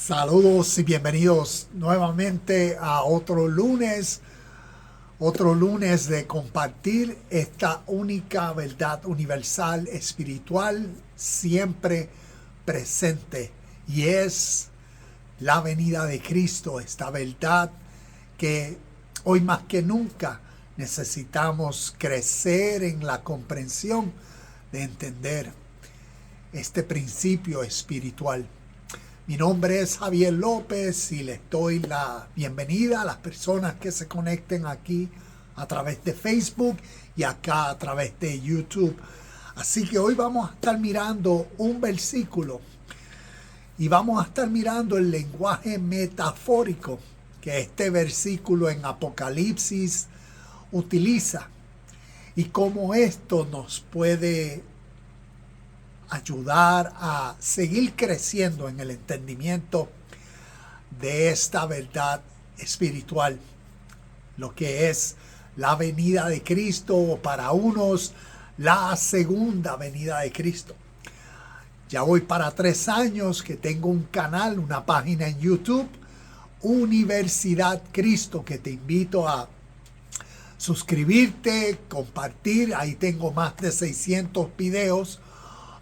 Saludos y bienvenidos nuevamente a otro lunes de compartir esta única verdad universal, espiritual, siempre presente, y es la venida de Cristo, esta verdad que hoy más que nunca necesitamos crecer en la comprensión de entender este principio espiritual. Mi nombre es Javier López y les doy la bienvenida a las personas que se conecten aquí a través de Facebook y acá a través de YouTube. Así que hoy vamos a estar mirando un versículo y vamos a estar mirando el lenguaje metafórico que este versículo en Apocalipsis utiliza y cómo esto nos puede ayudar a seguir creciendo en el entendimiento de esta verdad espiritual, lo que es la venida de Cristo, o para unos la segunda venida de Cristo. Ya voy para 3 años que tengo un canal, una página en YouTube, Universidad Cristo, que te invito a suscribirte, compartir. Ahí tengo más de 600 videos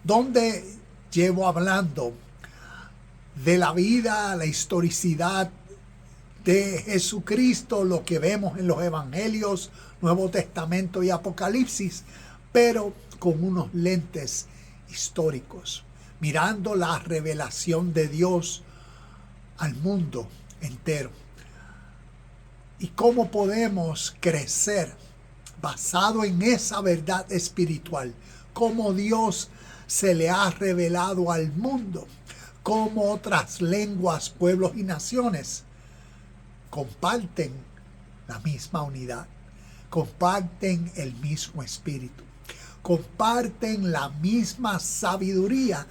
donde llevo hablando de la vida, la historicidad de Jesucristo, lo que vemos en los Evangelios, Nuevo Testamento y Apocalipsis, pero con unos lentes históricos, mirando la revelación de Dios al mundo entero. Y cómo podemos crecer basado en esa verdad espiritual, cómo Dios se le ha revelado al mundo, cómo otras lenguas, pueblos y naciones comparten la misma unidad, comparten el mismo espíritu, comparten la misma sabiduría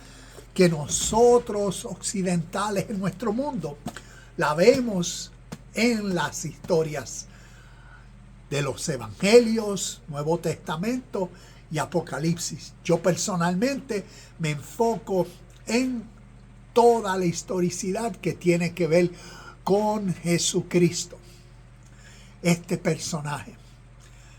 que nosotros occidentales en nuestro mundo la vemos en las historias de los Evangelios, Nuevo Testamento y Apocalipsis. Yo personalmente me enfoco en toda la historicidad que tiene que ver con Jesucristo, este personaje,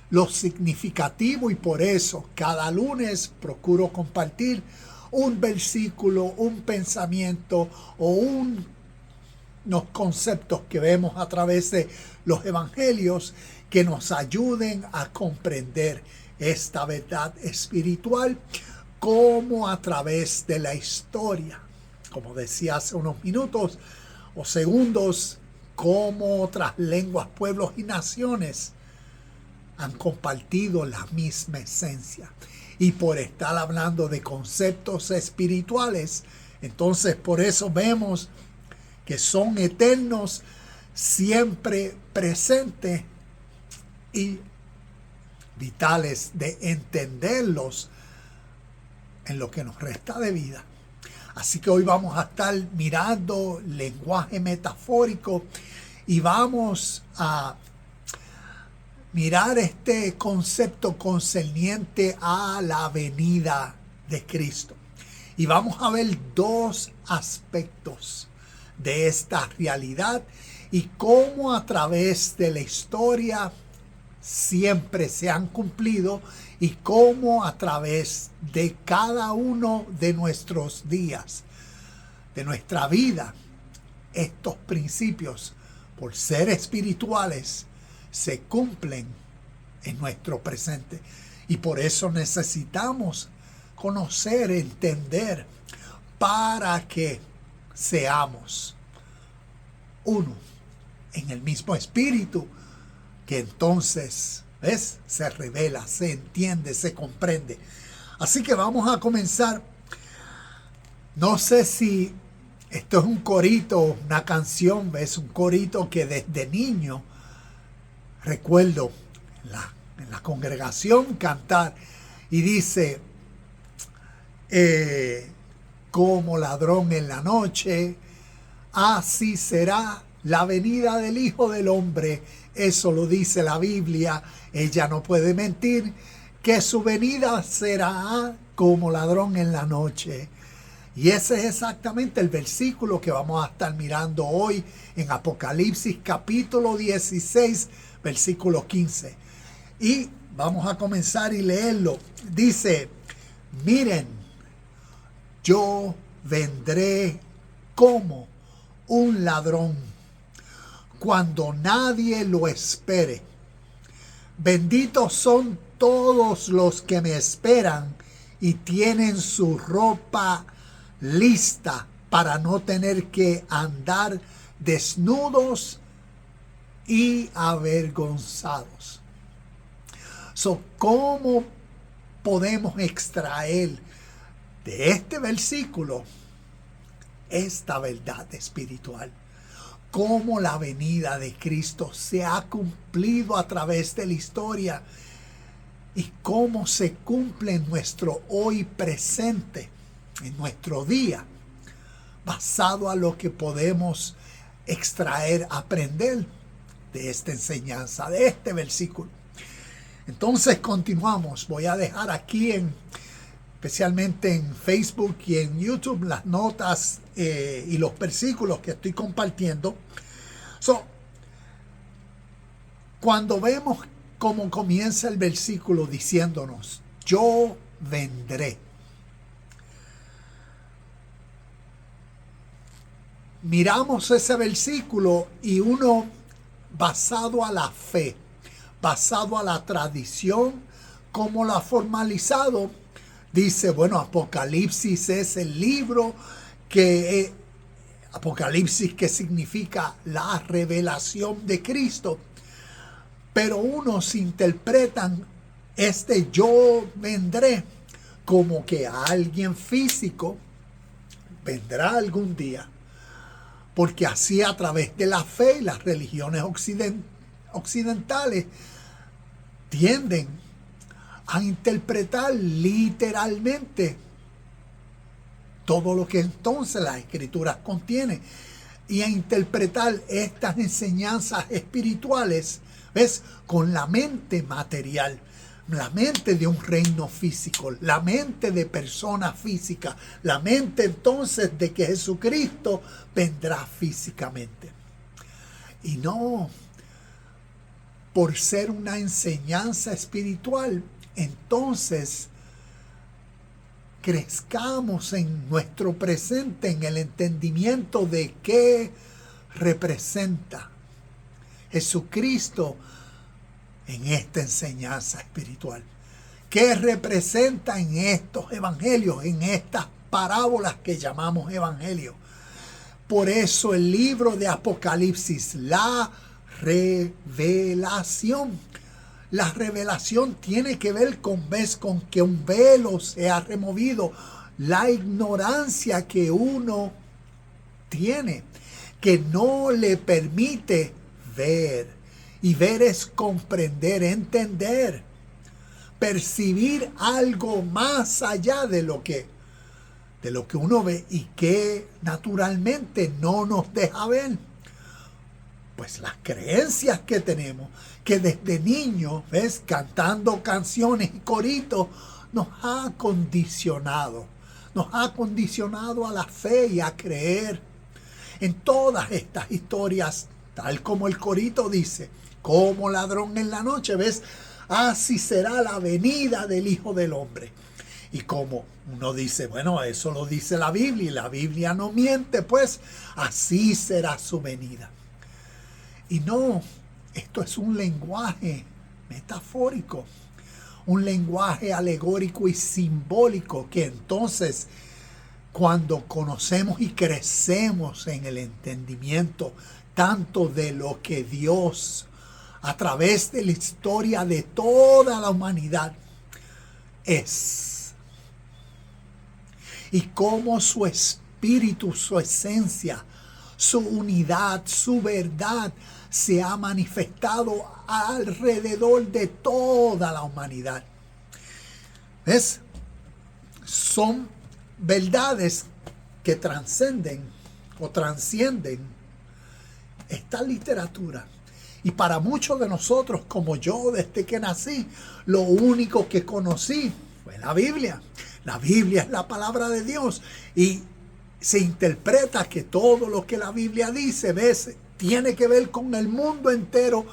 lo significativo, y por eso cada lunes procuro compartir un versículo, un pensamiento o unos conceptos que vemos a través de los evangelios que nos ayuden a comprender esta verdad espiritual, como a través de la historia, como decía hace unos minutos o segundos, como otras lenguas, pueblos y naciones han compartido la misma esencia. Y por estar hablando de conceptos espirituales, entonces por eso vemos que son eternos, siempre presentes y vitales de entenderlos en lo que nos resta de vida. Así que hoy vamos a estar mirando lenguaje metafórico y vamos a mirar este concepto concerniente a la venida de Cristo. Y vamos a ver 2 aspectos de esta realidad y cómo a través de la historia siempre se han cumplido, y cómo a través de cada uno de nuestros días, de nuestra vida, estos principios, por ser espirituales, se cumplen en nuestro presente. Y por eso necesitamos conocer, entender, para que seamos uno en el mismo espíritu, que entonces, ¿ves?, se revela, se entiende, se comprende. Así que vamos a comenzar. No sé si esto es un corito, una canción, ¿ves?, un corito que desde niño recuerdo en la congregación cantar, y dice, como ladrón en la noche, así será la venida del Hijo del Hombre. Eso lo dice la Biblia. Ella no puede mentir, que su venida será como ladrón en la noche. Y ese es exactamente el versículo que vamos a estar mirando hoy en Apocalipsis capítulo 16, versículo 15. Y vamos a comenzar y leerlo. Dice, miren, yo vendré como un ladrón cuando nadie lo espere. Benditos son todos los que me esperan y tienen su ropa lista para no tener que andar desnudos y avergonzados. ¿Cómo podemos extraer de este versículo esta verdad espiritual? Cómo la venida de Cristo se ha cumplido a través de la historia y cómo se cumple en nuestro hoy presente, en nuestro día, basado a lo que podemos extraer, aprender de esta enseñanza, de este versículo. Entonces continuamos. Voy a dejar aquí especialmente en Facebook y en YouTube las notas y los versículos que estoy compartiendo. Cuando vemos cómo comienza el versículo diciéndonos, yo vendré. Miramos ese versículo y uno, basado a la fe, basado a la tradición, como lo ha formalizado, dice, bueno, Apocalipsis es el libro Apocalipsis que significa la revelación de Cristo. Pero unos interpretan yo vendré como que alguien físico vendrá algún día. Porque así a través de la fe y las religiones occidentales tienden a interpretar literalmente todo lo que entonces las escrituras contienen y a interpretar estas enseñanzas espirituales, ¿ves?, con la mente material, la mente de un reino físico, la mente de personas físicas, la mente entonces de que Jesucristo vendrá físicamente. Y no, por ser una enseñanza espiritual, entonces crezcamos en nuestro presente, en el entendimiento de qué representa Jesucristo en esta enseñanza espiritual. ¿Qué representa en estos evangelios, en estas parábolas que llamamos evangelios? Por eso el libro de Apocalipsis, la revelación. La revelación tiene que ver con que un velo se ha removido, la ignorancia que uno tiene, que no le permite ver. Y ver es comprender, entender, percibir algo más allá de lo que uno ve y que naturalmente no nos deja ver. Pues las creencias que tenemos, que desde niños, ¿ves?, cantando canciones y coritos, nos ha condicionado a la fe y a creer en todas estas historias, tal como el corito dice, como ladrón en la noche, ¿ves?, así será la venida del Hijo del Hombre. Y como uno dice, bueno, eso lo dice la Biblia y la Biblia no miente, pues así será su venida. Y no, esto es un lenguaje metafórico, un lenguaje alegórico y simbólico que entonces, cuando conocemos y crecemos en el entendimiento tanto de lo que Dios, a través de la historia de toda la humanidad, es, y cómo su espíritu, su esencia, su unidad, su verdad se ha manifestado alrededor de toda la humanidad. ¿Ves? Son verdades que trascienden esta literatura. Y para muchos de nosotros, como yo desde que nací, lo único que conocí fue la Biblia. La Biblia es la palabra de Dios y se interpreta que todo lo que la Biblia dice, ¿ves?, tiene que ver con el mundo entero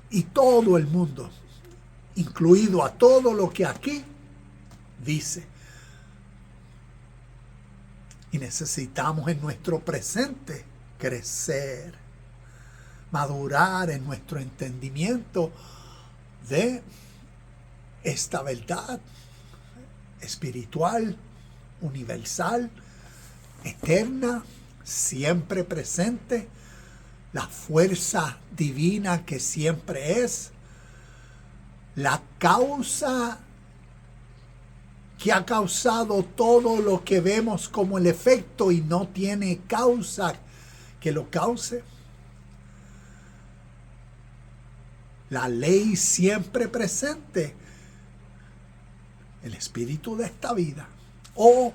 y todo el mundo, incluido a todo lo que aquí dice. Y necesitamos en nuestro presente crecer, madurar en nuestro entendimiento de esta verdad espiritual, universal, eterna, siempre presente, la fuerza divina que siempre es, la causa que ha causado todo lo que vemos como el efecto y no tiene causa que lo cause. La ley siempre presente, el espíritu de esta vida o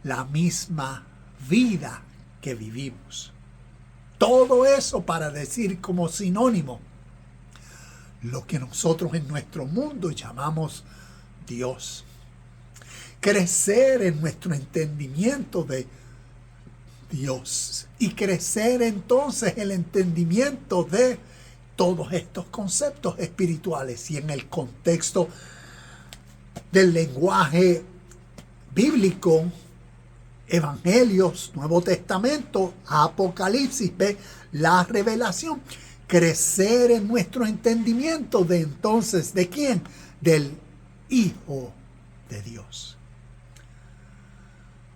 la misma vida que vivimos. Todo eso para decir como sinónimo lo que nosotros en nuestro mundo llamamos Dios. Crecer en nuestro entendimiento de Dios y crecer entonces el entendimiento de todos estos conceptos espirituales y en el contexto del lenguaje bíblico, Evangelios, Nuevo Testamento, Apocalipsis, ¿ve?, la revelación. Crecer en nuestro entendimiento de entonces, ¿de quién? Del Hijo de Dios.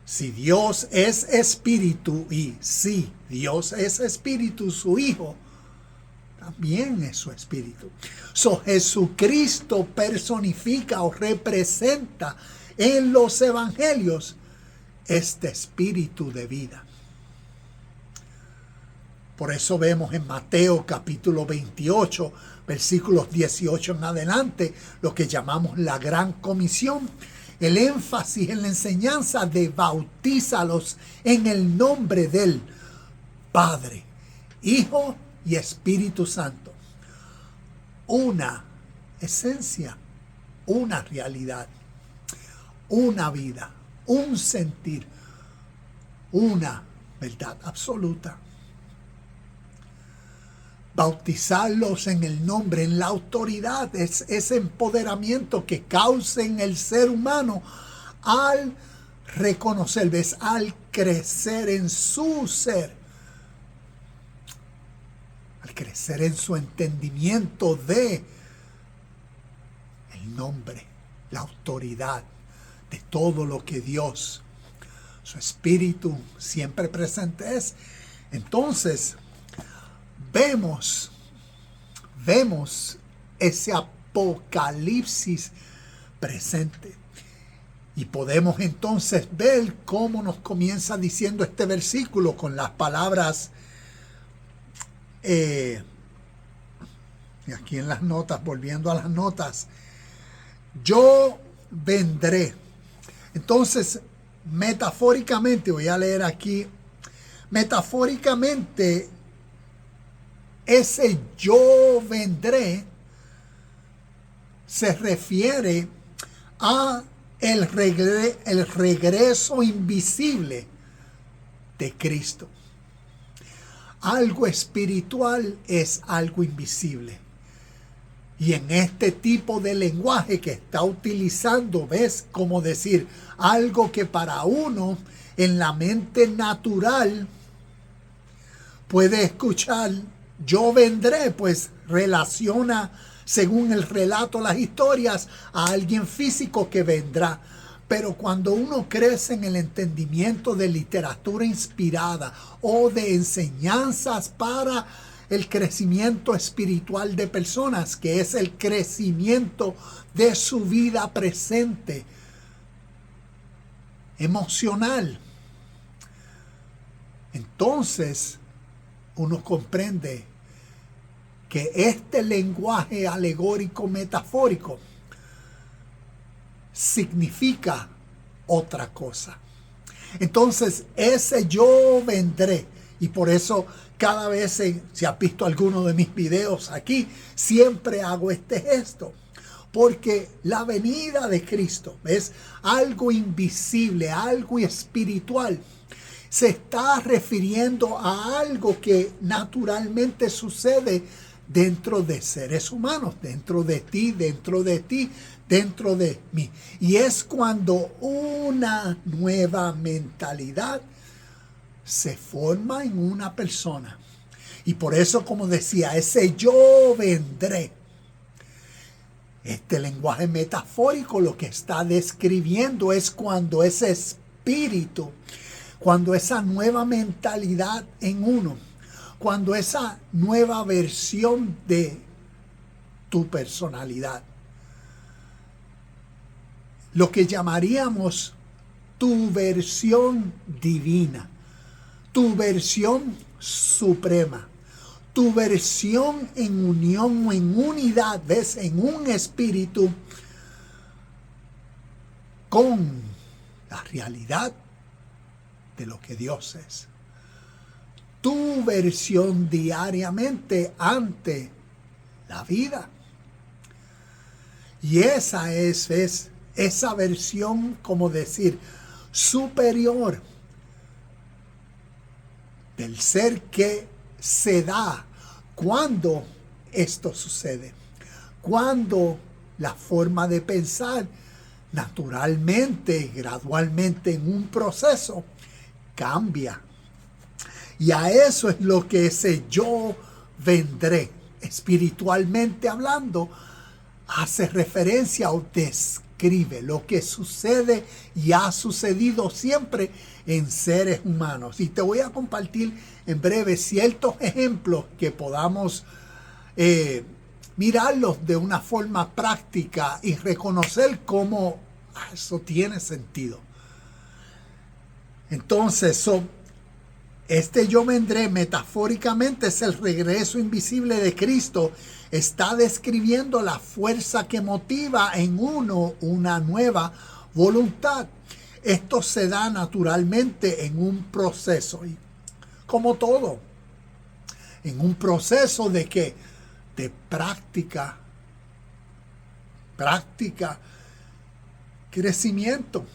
Si Dios es espíritu y si Dios es espíritu, su Hijo también es su espíritu. Jesucristo personifica o representa en los evangelios este espíritu de vida. Por eso vemos en Mateo capítulo 28, versículos 18 en adelante, lo que llamamos la Gran Comisión, el énfasis en la enseñanza de bautízalos en el nombre del Padre, Hijo y Espíritu Santo. Una esencia, una realidad, una vida, un sentir, una verdad absoluta. Bautizarlos en el nombre, en la autoridad, es ese empoderamiento que causa en el ser humano al reconocer, ¿ves?, al crecer en su ser, al crecer en su entendimiento de el nombre, la autoridad de todo lo que Dios, su espíritu siempre presente es. Entonces vemos ese apocalipsis presente y podemos entonces ver cómo nos comienza diciendo este versículo con las palabras y aquí en las notas, volviendo a las notas, yo vendré. Entonces, metafóricamente, voy a leer aquí, metafóricamente, ese yo vendré se refiere a el regreso invisible de Cristo. Algo espiritual es algo invisible. Y en este tipo de lenguaje que está utilizando, ves, como decir algo que para uno en la mente natural puede escuchar, yo vendré, pues relaciona, según el relato, las historias, a alguien físico que vendrá. Pero cuando uno crece en el entendimiento de literatura inspirada o de enseñanzas para el crecimiento espiritual de personas, que es el crecimiento de su vida presente, emocional, entonces uno comprende que este lenguaje alegórico metafórico significa otra cosa. Entonces, ese yo vendré, y por eso cada vez, si has visto alguno de mis videos aquí, siempre hago este gesto, Porque la venida de Cristo es algo invisible, algo espiritual. Se está refiriendo a algo que naturalmente sucede dentro de seres humanos, dentro de ti, dentro de mí. Y es cuando una nueva mentalidad se forma en una persona. Y por eso, como decía, ese yo vendré. Este lenguaje metafórico lo que está describiendo es cuando ese espíritu, cuando esa nueva mentalidad en uno, cuando esa nueva versión de tu personalidad, lo que llamaríamos tu versión divina, tu versión suprema, tu versión en unión o en unidad, ¿ves? En un espíritu con la realidad de lo que Dios es. Tu versión diariamente ante la vida. Y esa es esa versión, como decir, superior del ser que se da cuando esto sucede. Cuando la forma de pensar naturalmente, gradualmente en un proceso, cambia. Y a eso es lo que ese yo vendré, espiritualmente hablando, hace referencia o describe lo que sucede y ha sucedido siempre en seres humanos. Y te voy a compartir en breve ciertos ejemplos que podamos mirarlos de una forma práctica y reconocer cómo eso tiene sentido. Entonces, este yo vendré metafóricamente es el regreso invisible de Cristo. Está describiendo la fuerza que motiva en uno una nueva voluntad. Esto se da naturalmente en un proceso, y como todo, en un proceso de ¿qué? De práctica, crecimiento,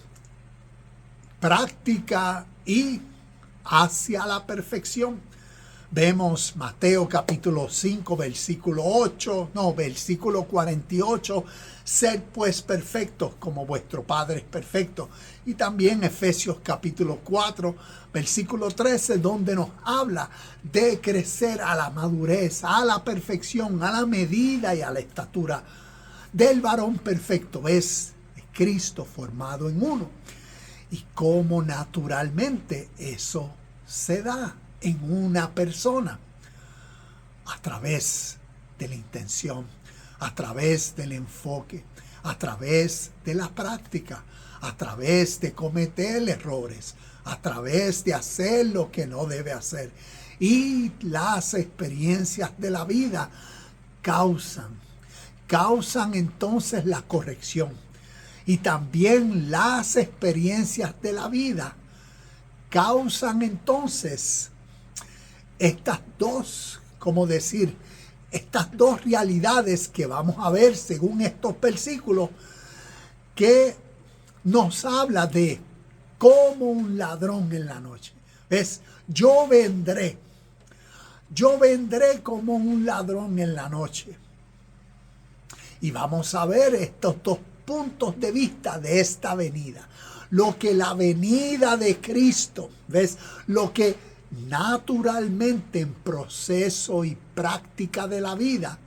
práctica y hacia la perfección. Vemos Mateo capítulo 5, versículo 48, sed pues perfectos como vuestro Padre es perfecto. Y también Efesios capítulo 4, versículo 13, donde nos habla de crecer a la madurez, a la perfección, a la medida y a la estatura del varón perfecto. Es Cristo formado en uno. Y cómo naturalmente eso se da en una persona a través de la intención, a través del enfoque, a través de la práctica, a través de cometer errores, a través de hacer lo que no debe hacer. Y las experiencias de la vida causan entonces la corrección. Y también las experiencias de la vida causan entonces estas dos realidades que vamos a ver según estos versículos, que nos habla de como un ladrón en la noche. ¿Ves? Yo vendré como un ladrón en la noche. Y vamos a ver estos dos puntos de vista de esta venida. Lo que la venida de Cristo, ¿ves? Lo que naturalmente en proceso y práctica de la vida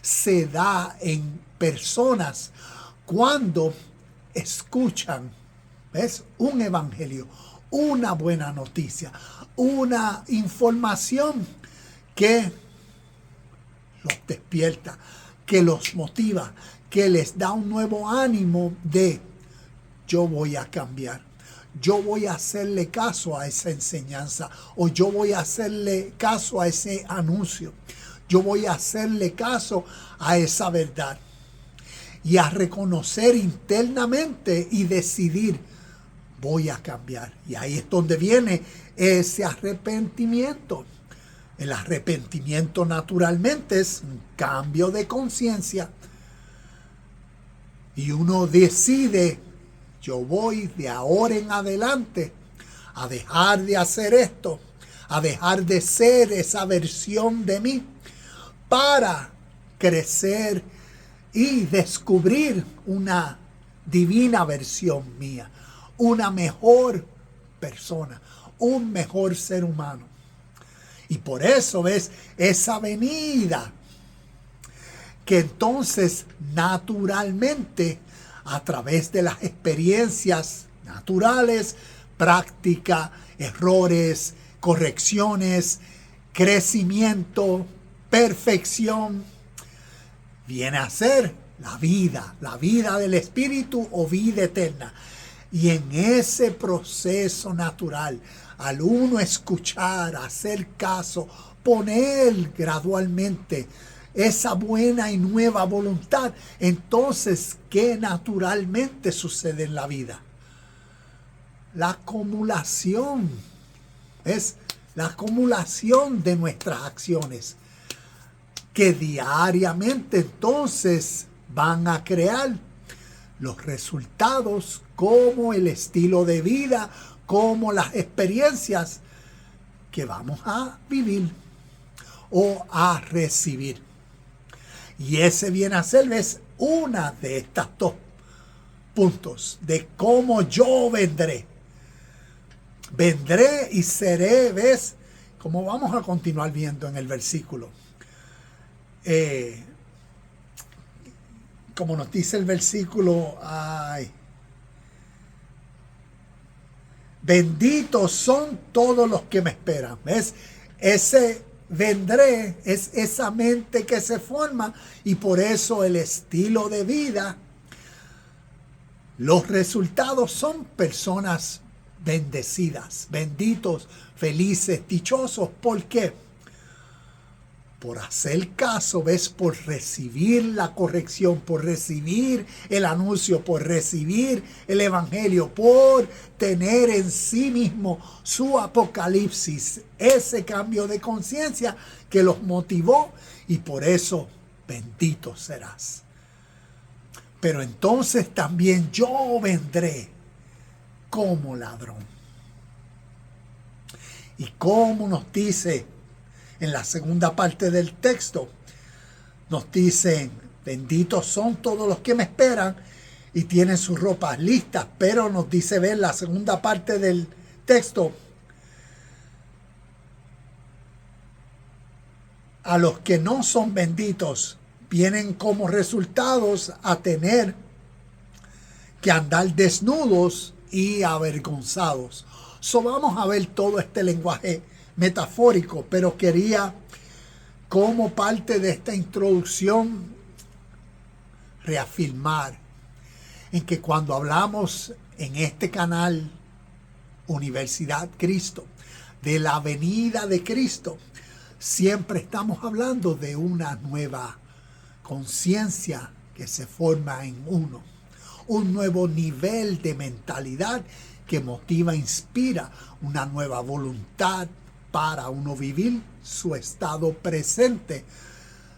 se da en personas cuando escuchan, ¿ves? Un evangelio, una buena noticia, una información que los despierta, que los motiva, que les da un nuevo ánimo de yo voy a cambiar. Yo voy a hacerle caso a esa enseñanza, o yo voy a hacerle caso a ese anuncio. Yo voy a hacerle caso a esa verdad. Y a reconocer internamente y decidir, voy a cambiar. Y ahí es donde viene ese arrepentimiento. El arrepentimiento naturalmente es un cambio de conciencia. Y uno decide, yo voy de ahora en adelante a dejar de hacer esto, a dejar de ser esa versión de mí para crecer y descubrir una divina versión mía, una mejor persona, un mejor ser humano. Y por eso ves esa venida que entonces naturalmente a través de las experiencias naturales, práctica, errores, correcciones, crecimiento, perfección, viene a ser la vida del Espíritu o vida eterna. Y en ese proceso natural, al uno escuchar, hacer caso, poner gradualmente esa buena y nueva voluntad, entonces, ¿qué naturalmente sucede en la vida? La acumulación. Es la acumulación de nuestras acciones que diariamente entonces van a crear los resultados como el estilo de vida, como las experiencias que vamos a vivir o a recibir. Y ese viene a ser, ¿ves?, una de estas dos puntos de cómo yo vendré. Vendré y seré, ¿ves? Como vamos a continuar viendo en el versículo. Como nos dice el versículo, benditos son todos los que me esperan. ¿Ves? Ese vendré es esa mente que se forma, y por eso el estilo de vida, los resultados son personas bendecidas, benditos, felices, dichosos. ¿Por qué? Por hacer caso, ¿ves? Por recibir la corrección, por recibir el anuncio, por recibir el evangelio, por tener en sí mismo su apocalipsis, ese cambio de conciencia que los motivó, y por eso bendito serás. Pero entonces también yo vendré como ladrón. Y como nos dice en la segunda parte del texto, nos dicen, benditos son todos los que me esperan y tienen sus ropas listas. Pero nos dice, ver la segunda parte del texto, a los que no son benditos vienen como resultados a tener que andar desnudos y avergonzados. Vamos a ver todo este lenguaje metafórico, pero quería, como parte de esta introducción, reafirmar en que cuando hablamos en este canal Universidad Cristo de la venida de Cristo, siempre estamos hablando de una nueva conciencia que se forma en uno, un nuevo nivel de mentalidad que motiva, inspira una nueva voluntad para uno vivir su estado presente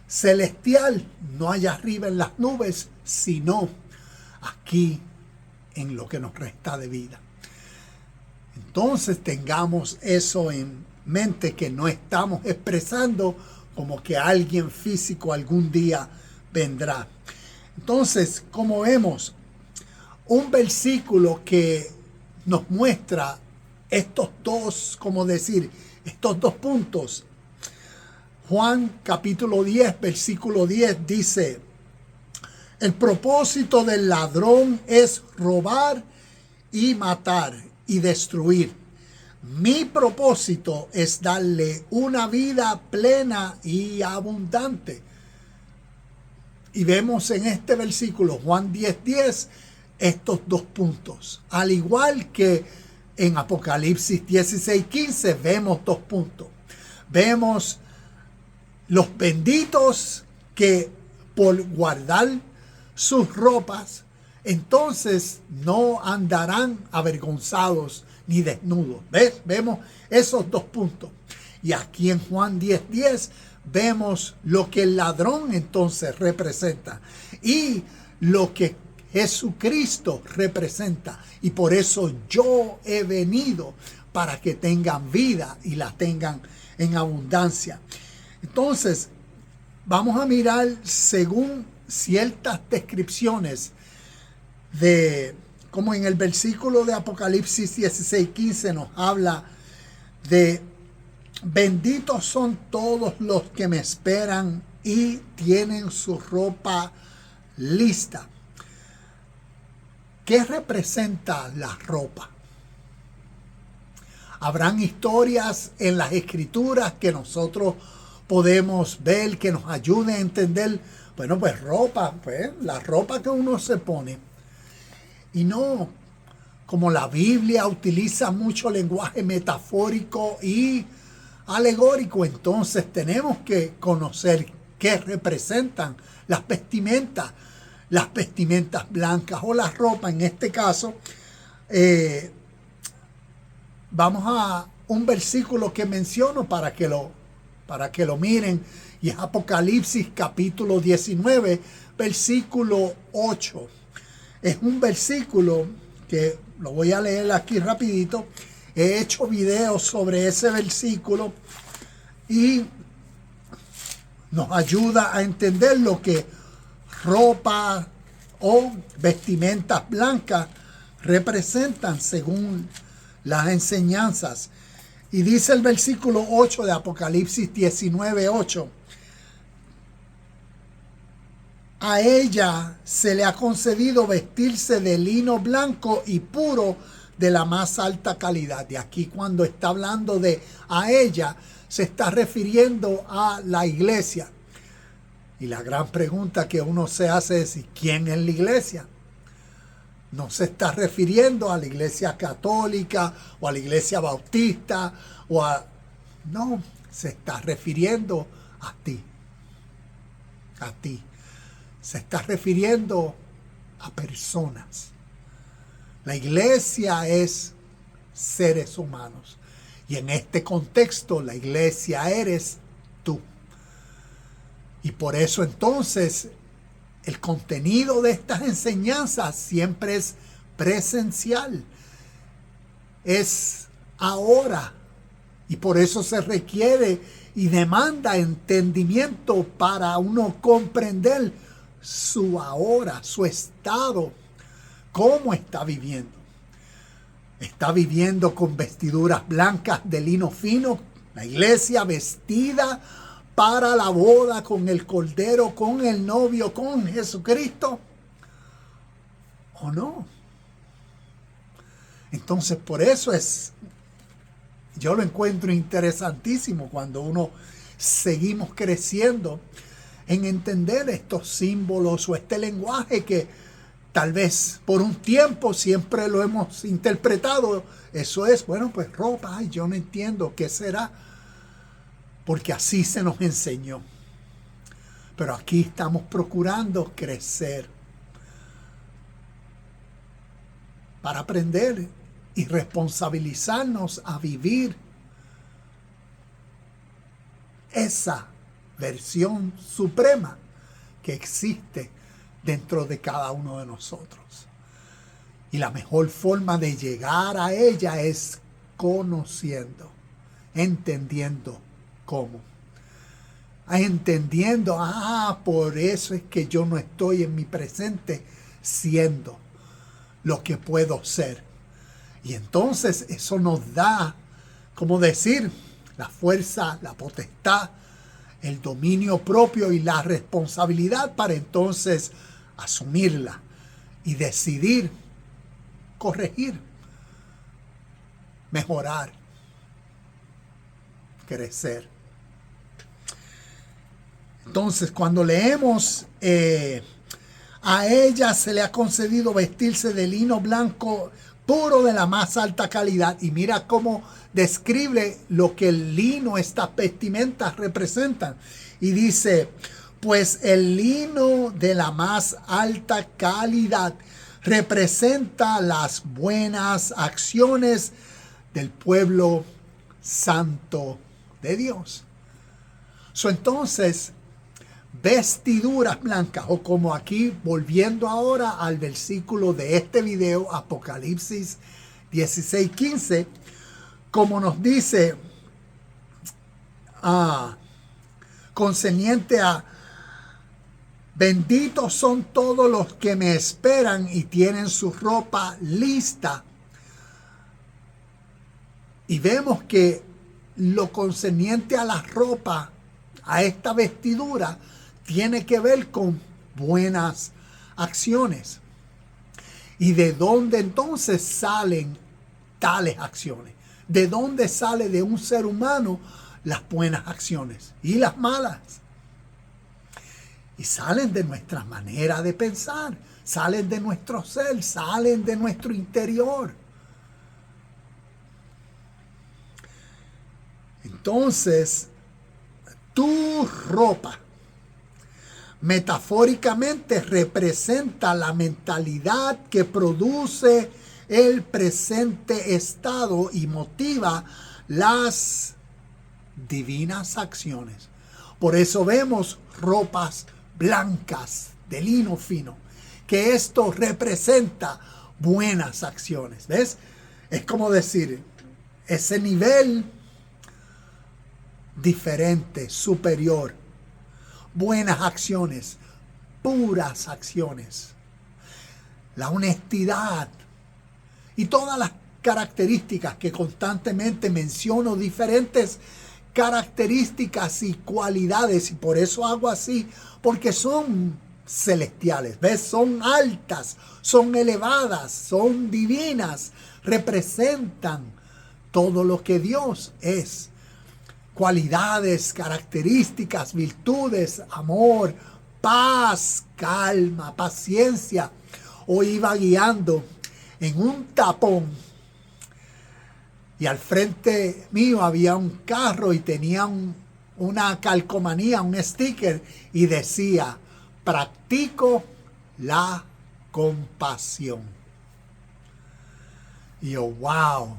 celestial, no allá arriba en las nubes, sino aquí en lo que nos resta de vida. Entonces tengamos eso en mente, que no estamos expresando como que alguien físico algún día vendrá. Entonces, como vemos, un versículo que nos muestra estos dos, estos dos puntos. Juan capítulo 10, versículo 10 dice, el propósito del ladrón es robar y matar y destruir. Mi propósito es darle una vida plena y abundante. Y vemos en este versículo, Juan 10:10, estos dos puntos. Al igual que en Apocalipsis 16:15 vemos dos puntos. Vemos los benditos que por guardar sus ropas, entonces no andarán avergonzados ni desnudos. ¿Ves? Vemos esos dos puntos. Y aquí en Juan 10:10 vemos lo que el ladrón entonces representa y lo que Jesucristo representa. Y por eso yo he venido para que tengan vida y la tengan en abundancia. Entonces, vamos a mirar según ciertas descripciones de, como en el versículo de Apocalipsis 16:15 nos habla de: benditos son todos los que me esperan y tienen su ropa lista. ¿Qué representa la ropa? Habrán historias en las escrituras que nosotros podemos ver, que nos ayuden a entender. Bueno, pues ropa, pues la ropa que uno se pone. Y no, como la Biblia utiliza mucho lenguaje metafórico y alegórico, entonces tenemos que conocer qué representan las vestimentas blancas o la ropa. En este caso, vamos a un versículo que menciono para que lo miren, y es Apocalipsis capítulo 19, versículo 8. Es un versículo que lo voy a leer aquí rapidito. He hecho videos sobre ese versículo y nos ayuda a entender lo que ropa o vestimentas blancas representan según las enseñanzas. Y dice el versículo 8 de Apocalipsis 19:8: a ella se le ha concedido vestirse de lino blanco y puro de la más alta calidad. Y aquí, cuando está hablando de a ella, se está refiriendo a la iglesia. Y la gran pregunta que uno se hace es: ¿quién es la iglesia? No se está refiriendo a la iglesia católica o a la iglesia bautista no, se está refiriendo a ti. A ti. Se está refiriendo a personas. La iglesia es seres humanos. Y en este contexto, la iglesia eres tú. Y por eso entonces el contenido de estas enseñanzas siempre es presencial. Es ahora. Y por eso se requiere y demanda entendimiento para uno comprender su ahora, su estado, cómo está viviendo. Está viviendo con vestiduras blancas de lino fino, la iglesia vestida para la boda con el Cordero, con el novio, con Jesucristo, ¿o no? Entonces, por eso yo lo encuentro interesantísimo cuando uno seguimos creciendo en entender estos símbolos o este lenguaje que tal vez por un tiempo siempre lo hemos interpretado. Eso es, bueno, pues ropa, ay, yo no entiendo qué será, porque así se nos enseñó. Pero aquí estamos procurando crecer para aprender y responsabilizarnos a vivir esa versión suprema que existe dentro de cada uno de nosotros. Y la mejor forma de llegar a ella es conociendo, entendiendo cómo. Entendiendo, por eso es que yo no estoy en mi presente siendo lo que puedo ser. Y entonces eso nos da, como decir, la fuerza, la potestad, el dominio propio y la responsabilidad para entonces asumirla y decidir corregir, mejorar, crecer. Entonces, cuando leemos a ella se le ha concedido vestirse de lino blanco puro de la más alta calidad, y mira cómo describe lo que el lino, estas vestimentas representan, y dice: pues el lino de la más alta calidad representa las buenas acciones del pueblo santo de Dios. Entonces, vestiduras blancas, o como aquí, volviendo ahora al versículo de este video, Apocalipsis 16:15, como nos dice, concerniente a: benditos son todos los que me esperan y tienen su ropa lista. Y vemos que lo concerniente a la ropa, a esta vestidura, tiene que ver con buenas acciones. ¿Y de dónde entonces salen tales acciones? ¿De dónde sale de un ser humano las buenas acciones y las malas? Y salen de nuestra manera de pensar, salen de nuestro ser, salen de nuestro interior. Entonces, tu ropa metafóricamente representa la mentalidad que produce el presente estado y motiva las divinas acciones. Por eso vemos ropas blancas de lino fino, que esto representa buenas acciones. ¿Ves? Es como decir, ese nivel diferente, superior, buenas acciones, puras acciones, la honestidad y todas las características que constantemente menciono, diferentes características y cualidades, y por eso hago así, porque son celestiales, ¿ves? Son altas, son elevadas, son divinas, representan todo lo que Dios es. Cualidades, características, virtudes, amor, paz, calma, paciencia. Hoy iba guiando en un tapón y al frente mío había un carro y tenía una calcomanía, un sticker, y decía: practico la compasión. Y yo, wow.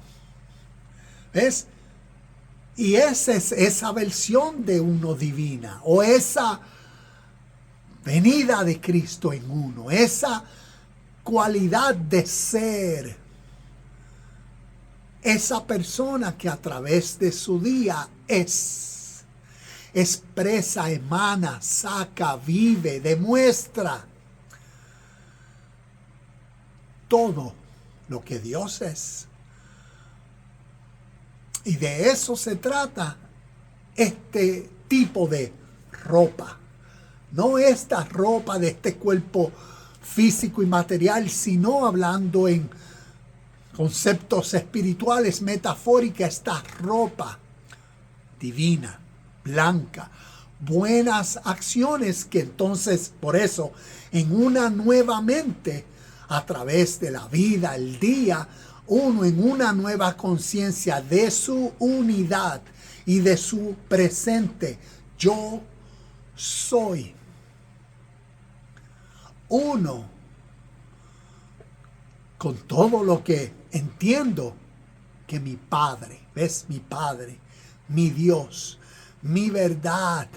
¿Ves? Y esa es esa versión de uno divina, o esa venida de Cristo en uno, esa cualidad de ser, esa persona que a través de su día expresa, emana, saca, vive, demuestra todo lo que Dios es. Y de eso se trata este tipo de ropa. No esta ropa de este cuerpo físico y material, sino hablando en conceptos espirituales, metafórica, esta ropa divina, blanca, buenas acciones que entonces, por eso, en una nueva mente, a través de la vida, el día, uno en una nueva conciencia de su unidad y de su presente. Yo soy uno con todo lo que entiendo que mi Padre, ¿ves? Mi Padre, mi Dios, mi verdad,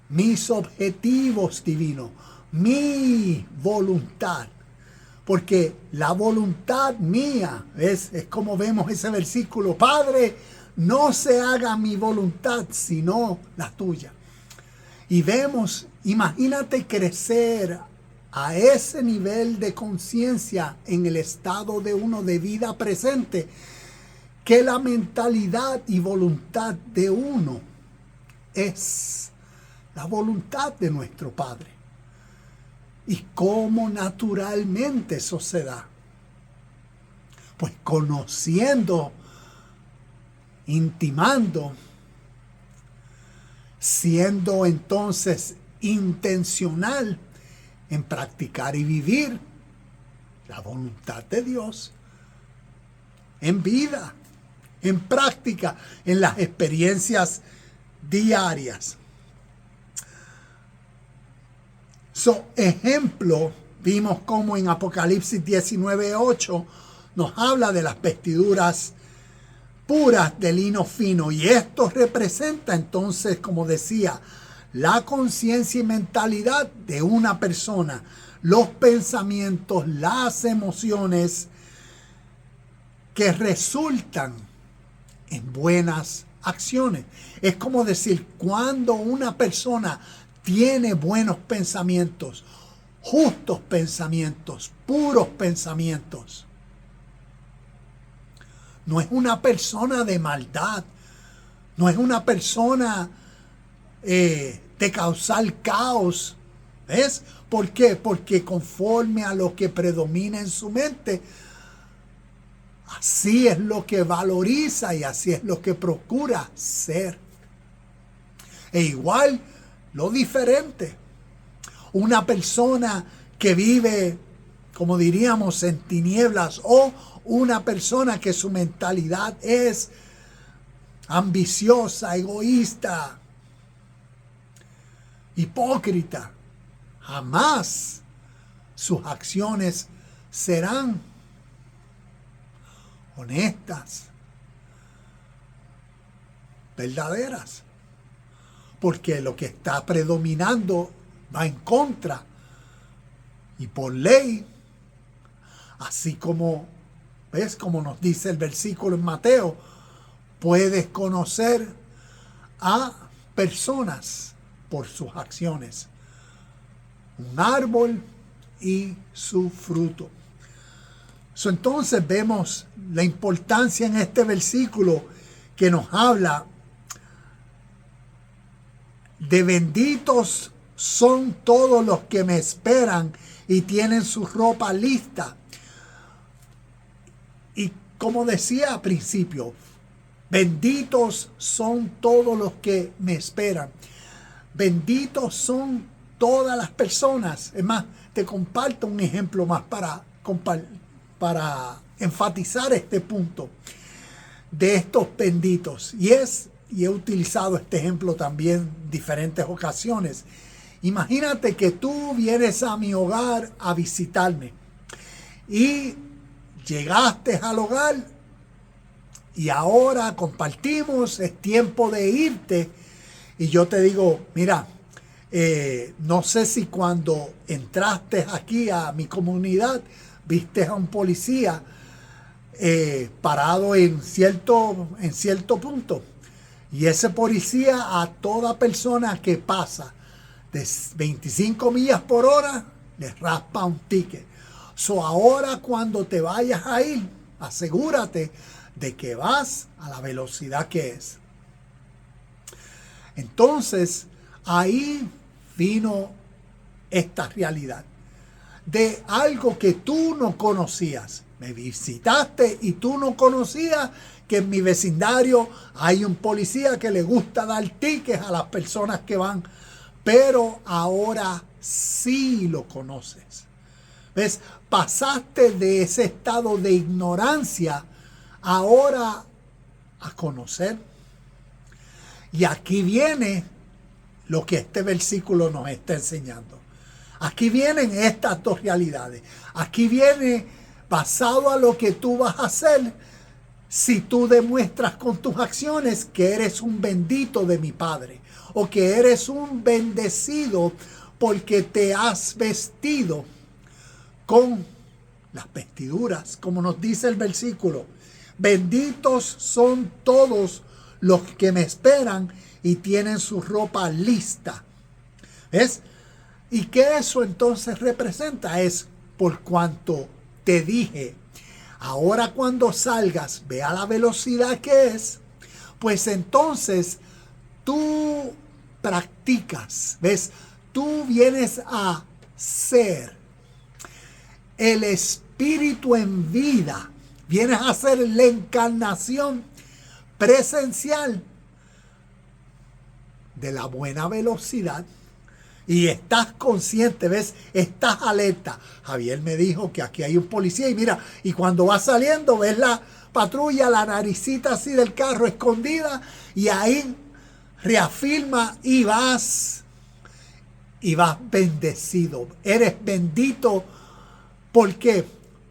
mis objetivos divinos, mi voluntad. Porque la voluntad mía, ¿ves? Es como vemos ese versículo: Padre, no se haga mi voluntad, sino la tuya. Y vemos, imagínate crecer a ese nivel de conciencia en el estado de uno de vida presente, que la mentalidad y voluntad de uno es la voluntad de nuestro Padre. ¿Y cómo naturalmente eso se da? Pues conociendo, intimando, siendo entonces intencional en practicar y vivir la voluntad de Dios en vida, en práctica, en las experiencias diarias. Ejemplo, vimos como en Apocalipsis 19:8 nos habla de las vestiduras puras de lino fino, y esto representa entonces, como decía, la conciencia y mentalidad de una persona, los pensamientos, las emociones que resultan en buenas acciones. Es como decir, cuando una persona tiene buenos pensamientos, justos pensamientos, puros pensamientos, no es una persona de maldad, no es una persona de causar caos. ¿Ves? ¿Por qué? Porque conforme a lo que predomina en su mente, así es lo que valoriza y así es lo que procura ser. E igual, lo diferente. Una persona que vive, como diríamos, en tinieblas, o una persona que su mentalidad es ambiciosa, egoísta, hipócrita, jamás sus acciones serán honestas, verdaderas, porque lo que está predominando va en contra y por ley, así como, ¿ves? Como nos dice el versículo en Mateo, puedes conocer a personas por sus acciones, un árbol y su fruto. Entonces vemos la importancia en este versículo que nos habla de benditos son todos los que me esperan y tienen su ropa lista. Y como decía al principio, benditos son todos los que me esperan. Benditos son todas las personas. Es más, te comparto un ejemplo más para enfatizar este punto de estos benditos. Y he utilizado este ejemplo también en diferentes ocasiones. Imagínate que tú vienes a mi hogar a visitarme y llegaste al hogar y ahora compartimos, es tiempo de irte y yo te digo, mira, no sé si cuando entraste aquí a mi comunidad viste a un policía parado en cierto punto. Y ese policía a toda persona que pasa de 25 millas por hora le raspa un ticket. Ahora cuando te vayas a ir, asegúrate de que vas a la velocidad que es. Entonces, ahí vino esta realidad de algo que tú no conocías. Me visitaste y tú no conocías que en mi vecindario hay un policía que le gusta dar tickets a las personas que van, pero ahora sí lo conoces. ¿Ves? Pasaste de ese estado de ignorancia ahora a conocer. Y aquí viene lo que este versículo nos está enseñando. Aquí vienen estas dos realidades. Aquí viene basado a lo que tú vas a hacer si tú demuestras con tus acciones que eres un bendito de mi Padre o que eres un bendecido porque te has vestido con las vestiduras, como nos dice el versículo. Benditos son todos los que me esperan y tienen su ropa lista. ¿Ves? ¿Y qué eso entonces representa? Es por cuanto te dije, ahora cuando salgas, ve a la velocidad que es, pues entonces tú practicas, ¿ves? Tú vienes a ser el espíritu en vida, vienes a ser la encarnación presencial de la buena velocidad. Y estás consciente, ¿ves? Estás alerta. Javier me dijo que aquí hay un policía y mira, y cuando vas saliendo ves la patrulla, la naricita así del carro escondida y ahí reafirma y vas bendecido. Eres bendito. ¿Por qué?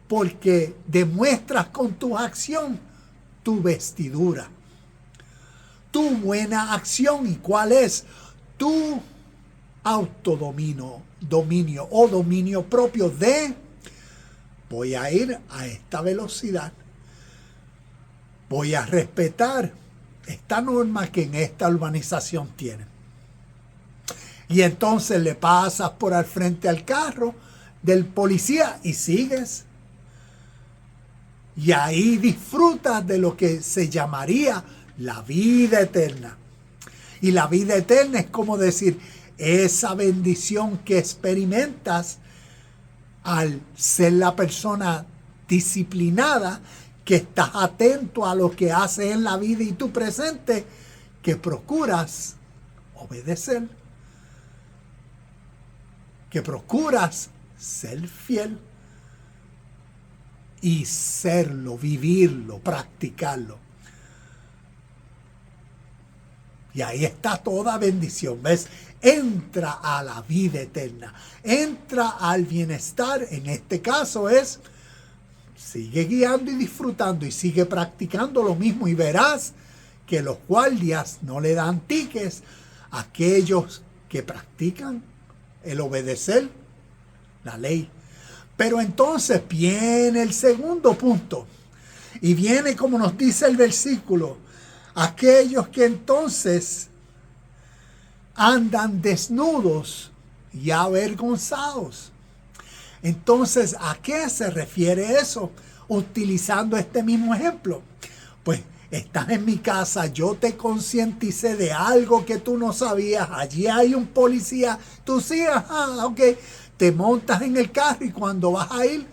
Porque demuestras con tu acción tu vestidura, tu buena acción. ¿Y cuál es? Tu dominio o dominio propio de voy a ir a esta velocidad, voy a respetar esta norma que en esta urbanización tienen. Y entonces le pasas por al frente al carro del policía y sigues. Y ahí disfrutas de lo que se llamaría la vida eterna. Y la vida eterna es como decir, esa bendición que experimentas al ser la persona disciplinada, que estás atento a lo que haces en la vida y tu presente, que procuras obedecer, que procuras ser fiel y serlo, vivirlo, practicarlo. Y ahí está toda bendición, ¿ves? Entra a la vida eterna, entra al bienestar. En este caso es, sigue guiando y disfrutando y sigue practicando lo mismo y verás que los guardias no le dan tickets a aquellos que practican el obedecer la ley. Pero entonces viene el segundo punto y viene como nos dice el versículo, aquellos que entonces andan desnudos y avergonzados. Entonces, ¿a qué se refiere eso? Utilizando este mismo ejemplo. Pues estás en mi casa, yo te concienticé de algo que tú no sabías, allí hay un policía, tú sí, ajá, ok, te montas en el carro y cuando vas a ir,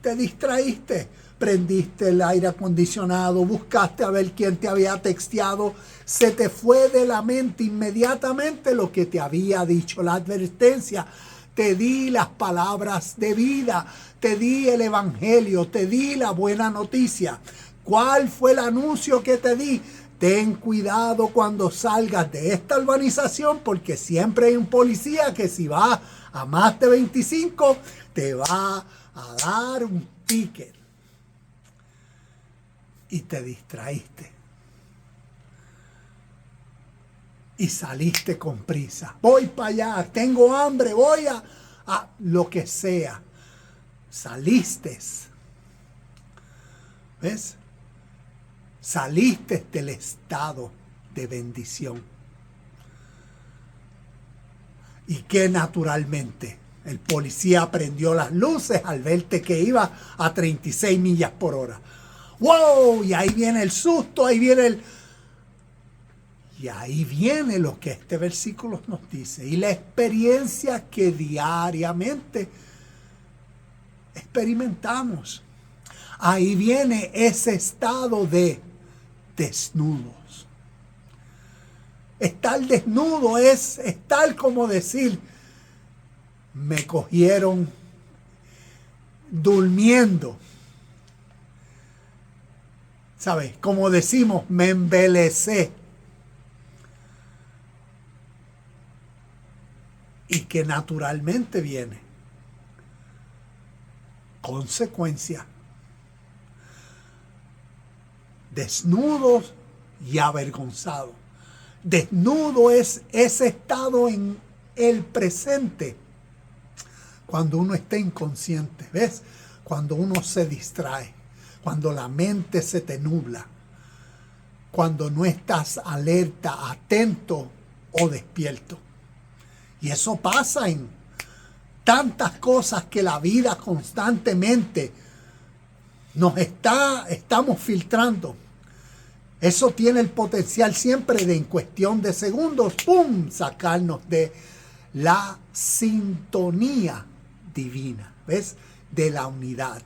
te distraíste. Prendiste el aire acondicionado, buscaste a ver quién te había texteado, se te fue de la mente inmediatamente lo que te había dicho, la advertencia. Te di las palabras de vida, te di el evangelio, te di la buena noticia. ¿Cuál fue el anuncio que te di? Ten cuidado cuando salgas de esta urbanización porque siempre hay un policía que si va a más de 25 te va a dar un ticket. Y te distraíste. Y saliste con prisa. Voy para allá, tengo hambre, voy a lo que sea. Saliste. ¿Ves? Saliste del estado de bendición. Y que naturalmente el policía prendió las luces al verte que iba a 36 millas por hora. ¡Wow! Y ahí viene el susto, ahí viene el... Y ahí viene lo que este versículo nos dice. Y la experiencia que diariamente experimentamos. Ahí viene ese estado de desnudos. Estar desnudo es estar como decir, me cogieron durmiendo. ¿Sabes? Como decimos, me embelecé. Y que naturalmente viene consecuencia. Desnudos y avergonzados. Desnudo es ese estado en el presente. Cuando uno está inconsciente, ¿ves? Cuando uno se distrae. Cuando la mente se te nubla. Cuando no estás alerta, atento o despierto. Y eso pasa en tantas cosas que la vida constantemente estamos filtrando. Eso tiene el potencial siempre de en cuestión de segundos, ¡pum!, sacarnos de la sintonía divina, ¿ves? De la unidad.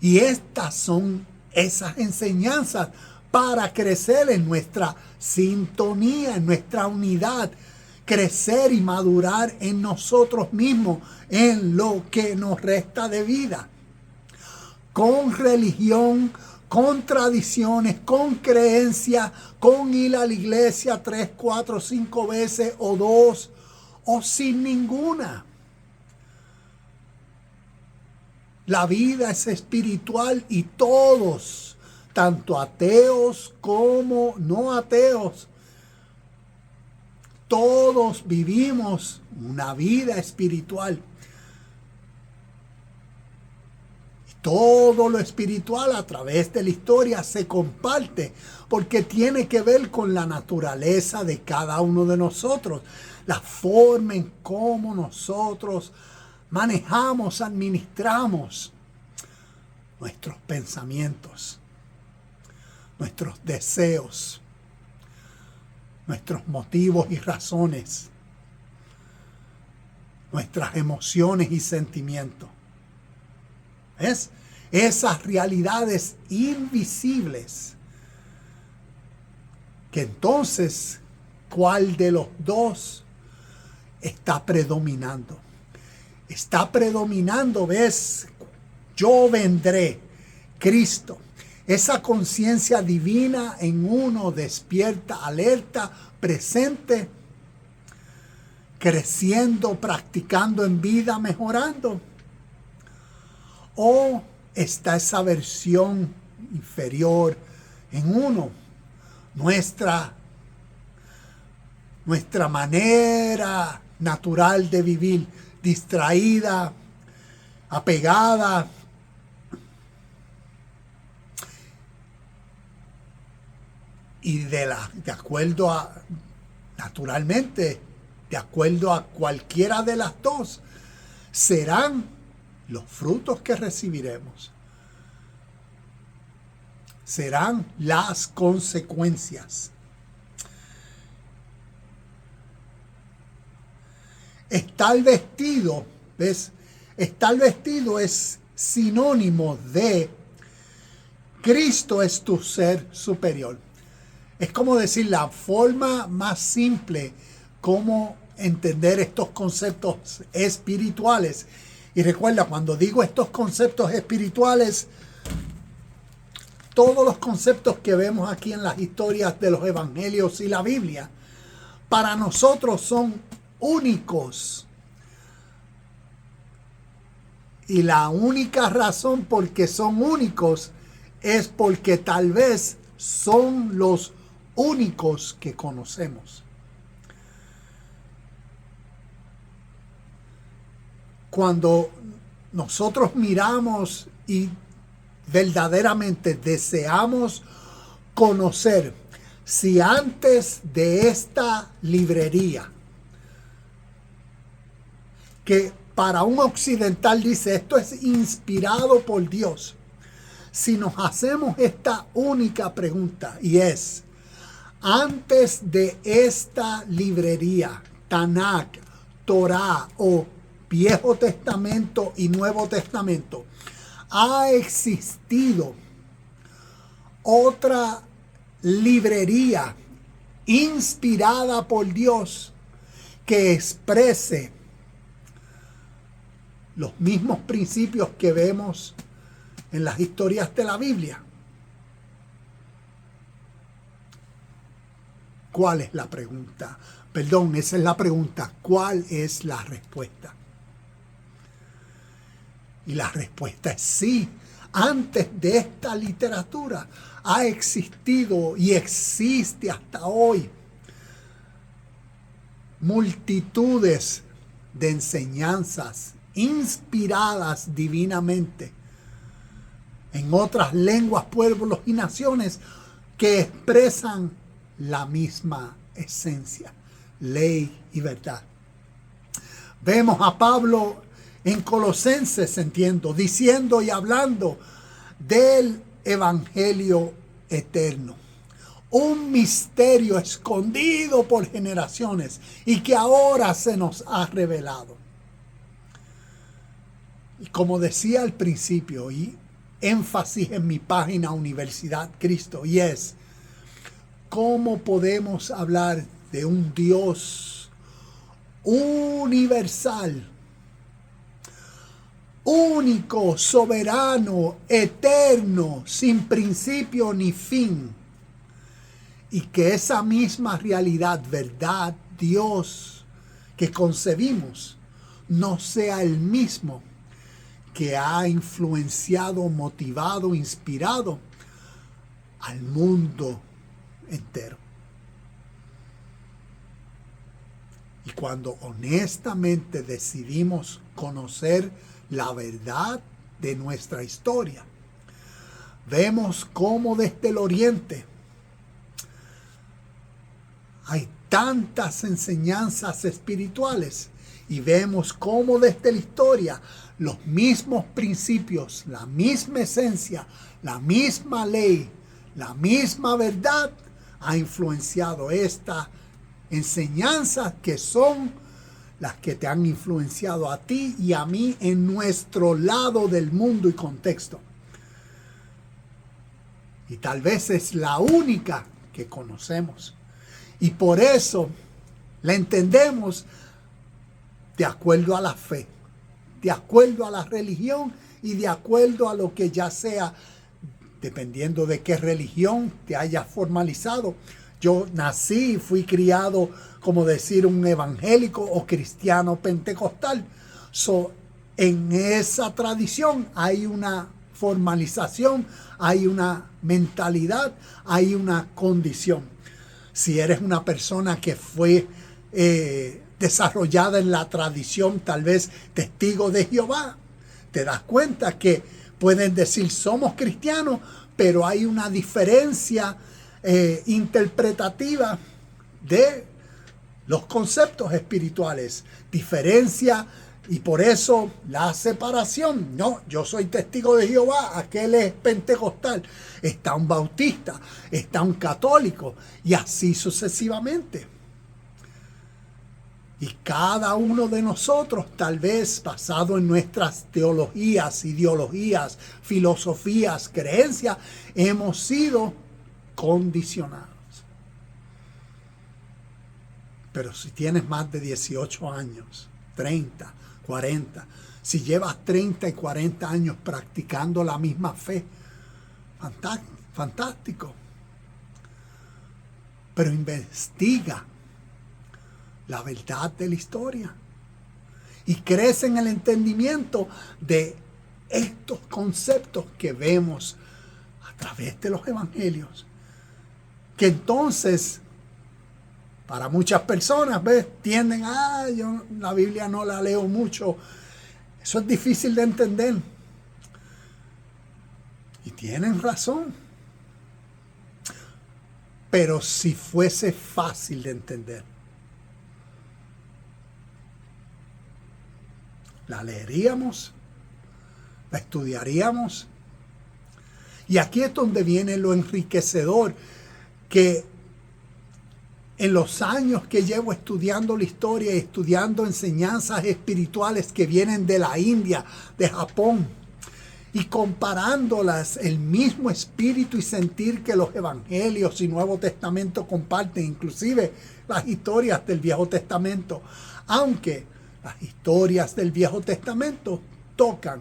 Y estas son esas enseñanzas para crecer en nuestra sintonía, en nuestra unidad, crecer y madurar en nosotros mismos, en lo que nos resta de vida. Con religión, con tradiciones, con creencias, con ir a la iglesia 3, 4, 5 veces o 2, o sin ninguna. La vida es espiritual y todos, tanto ateos como no ateos, Todos vivimos una vida espiritual. Todo lo espiritual a través de la historia se comparte porque tiene que ver con la naturaleza de cada uno de nosotros, la forma en cómo nosotros manejamos, administramos nuestros pensamientos, nuestros deseos, nuestros motivos y razones, nuestras emociones y sentimientos. ¿Ves? Esas realidades invisibles. Que entonces, ¿cuál de los dos está predominando? Está predominando, ¿ves? Yo vendré, Cristo. Esa conciencia divina en uno despierta, alerta, presente, creciendo, practicando en vida, mejorando. ¿O está esa versión inferior en uno? Nuestra manera natural de vivir, distraída, apegada, y de acuerdo a, naturalmente, de acuerdo a cualquiera de las dos, serán los frutos que recibiremos. Serán las consecuencias. Estar vestido, ¿ves? Estar vestido es sinónimo de Cristo es tu ser superior. Es como decir la forma más simple como entender estos conceptos espirituales. Y recuerda, cuando digo estos conceptos espirituales, todos los conceptos que vemos aquí en las historias de los evangelios y la Biblia, para nosotros son únicos. Y la única razón por que son únicos es porque tal vez son los únicos que conocemos. Cuando nosotros miramos y verdaderamente deseamos conocer si antes de esta librería, que para un occidental dice esto es inspirado por Dios, si nos hacemos esta única pregunta, y es, antes de esta librería, Tanakh, Torah o Viejo Testamento y Nuevo Testamento, ha existido otra librería inspirada por Dios que exprese los mismos principios que vemos en las historias de la Biblia. ¿Cuál es la pregunta? Perdón, esa es la pregunta. ¿Cuál es la respuesta? Y la respuesta es sí. Antes de esta literatura ha existido y existe hasta hoy multitudes de enseñanzas inspiradas divinamente en otras lenguas, pueblos y naciones que expresan la misma esencia, ley y verdad. Vemos a Pablo en Colosenses, entiendo, diciendo y hablando del evangelio eterno. Un misterio escondido por generaciones y que ahora se nos ha revelado. Y como decía al principio, y énfasis en mi página Universidad Cristo, y es, ¿cómo podemos hablar de un Dios universal, único, soberano, eterno, sin principio ni fin? Y que esa misma realidad, verdad, Dios que concebimos, no sea el mismo que ha influenciado, motivado, inspirado al mundo entero. Y cuando honestamente decidimos conocer la verdad de nuestra historia, vemos cómo desde el Oriente hay tantas enseñanzas espirituales y vemos cómo desde la historia los mismos principios, la misma esencia, la misma ley, la misma verdad ha influenciado estas enseñanzas que son las que te han influenciado a ti y a mí en nuestro lado del mundo y contexto. Y tal vez es la única que conocemos. Y por eso la entendemos de acuerdo a la fe, de acuerdo a la religión y de acuerdo a lo que ya sea, dependiendo de qué religión te hayas formalizado. Yo nací y fui criado, como decir, un evangélico o cristiano pentecostal. En esa tradición hay una formalización, hay una mentalidad, hay una condición. Si eres una persona que fue desarrollada en la tradición, tal vez testigo de Jehová, te das cuenta que pueden decir somos cristianos, pero hay una diferencia interpretativa de los conceptos espirituales, diferencia, y por eso la separación. No, yo soy testigo de Jehová, aquel es pentecostal, está un bautista, está un católico, y así sucesivamente. Y cada uno de nosotros, tal vez basado en nuestras teologías, ideologías, filosofías, creencias, hemos sido condicionados. Pero si tienes más de 18 años, 30, 40, si llevas 30 y 40 años practicando la misma fe, fantástico. Pero investiga la verdad de la historia y crece en el entendimiento de estos conceptos que vemos a través de los evangelios, que entonces para muchas personas tienden yo la Biblia no la leo mucho, eso es difícil de entender, y tienen razón. Pero si fuese fácil de entender, la leeríamos, la estudiaríamos. Y aquí es donde viene lo enriquecedor, que en los años que llevo estudiando la historia y estudiando enseñanzas espirituales que vienen de la India, de Japón, y comparándolas, el mismo espíritu y sentir que los evangelios y Nuevo Testamento comparten, inclusive las historias del Viejo Testamento, aunque las historias del Viejo Testamento tocan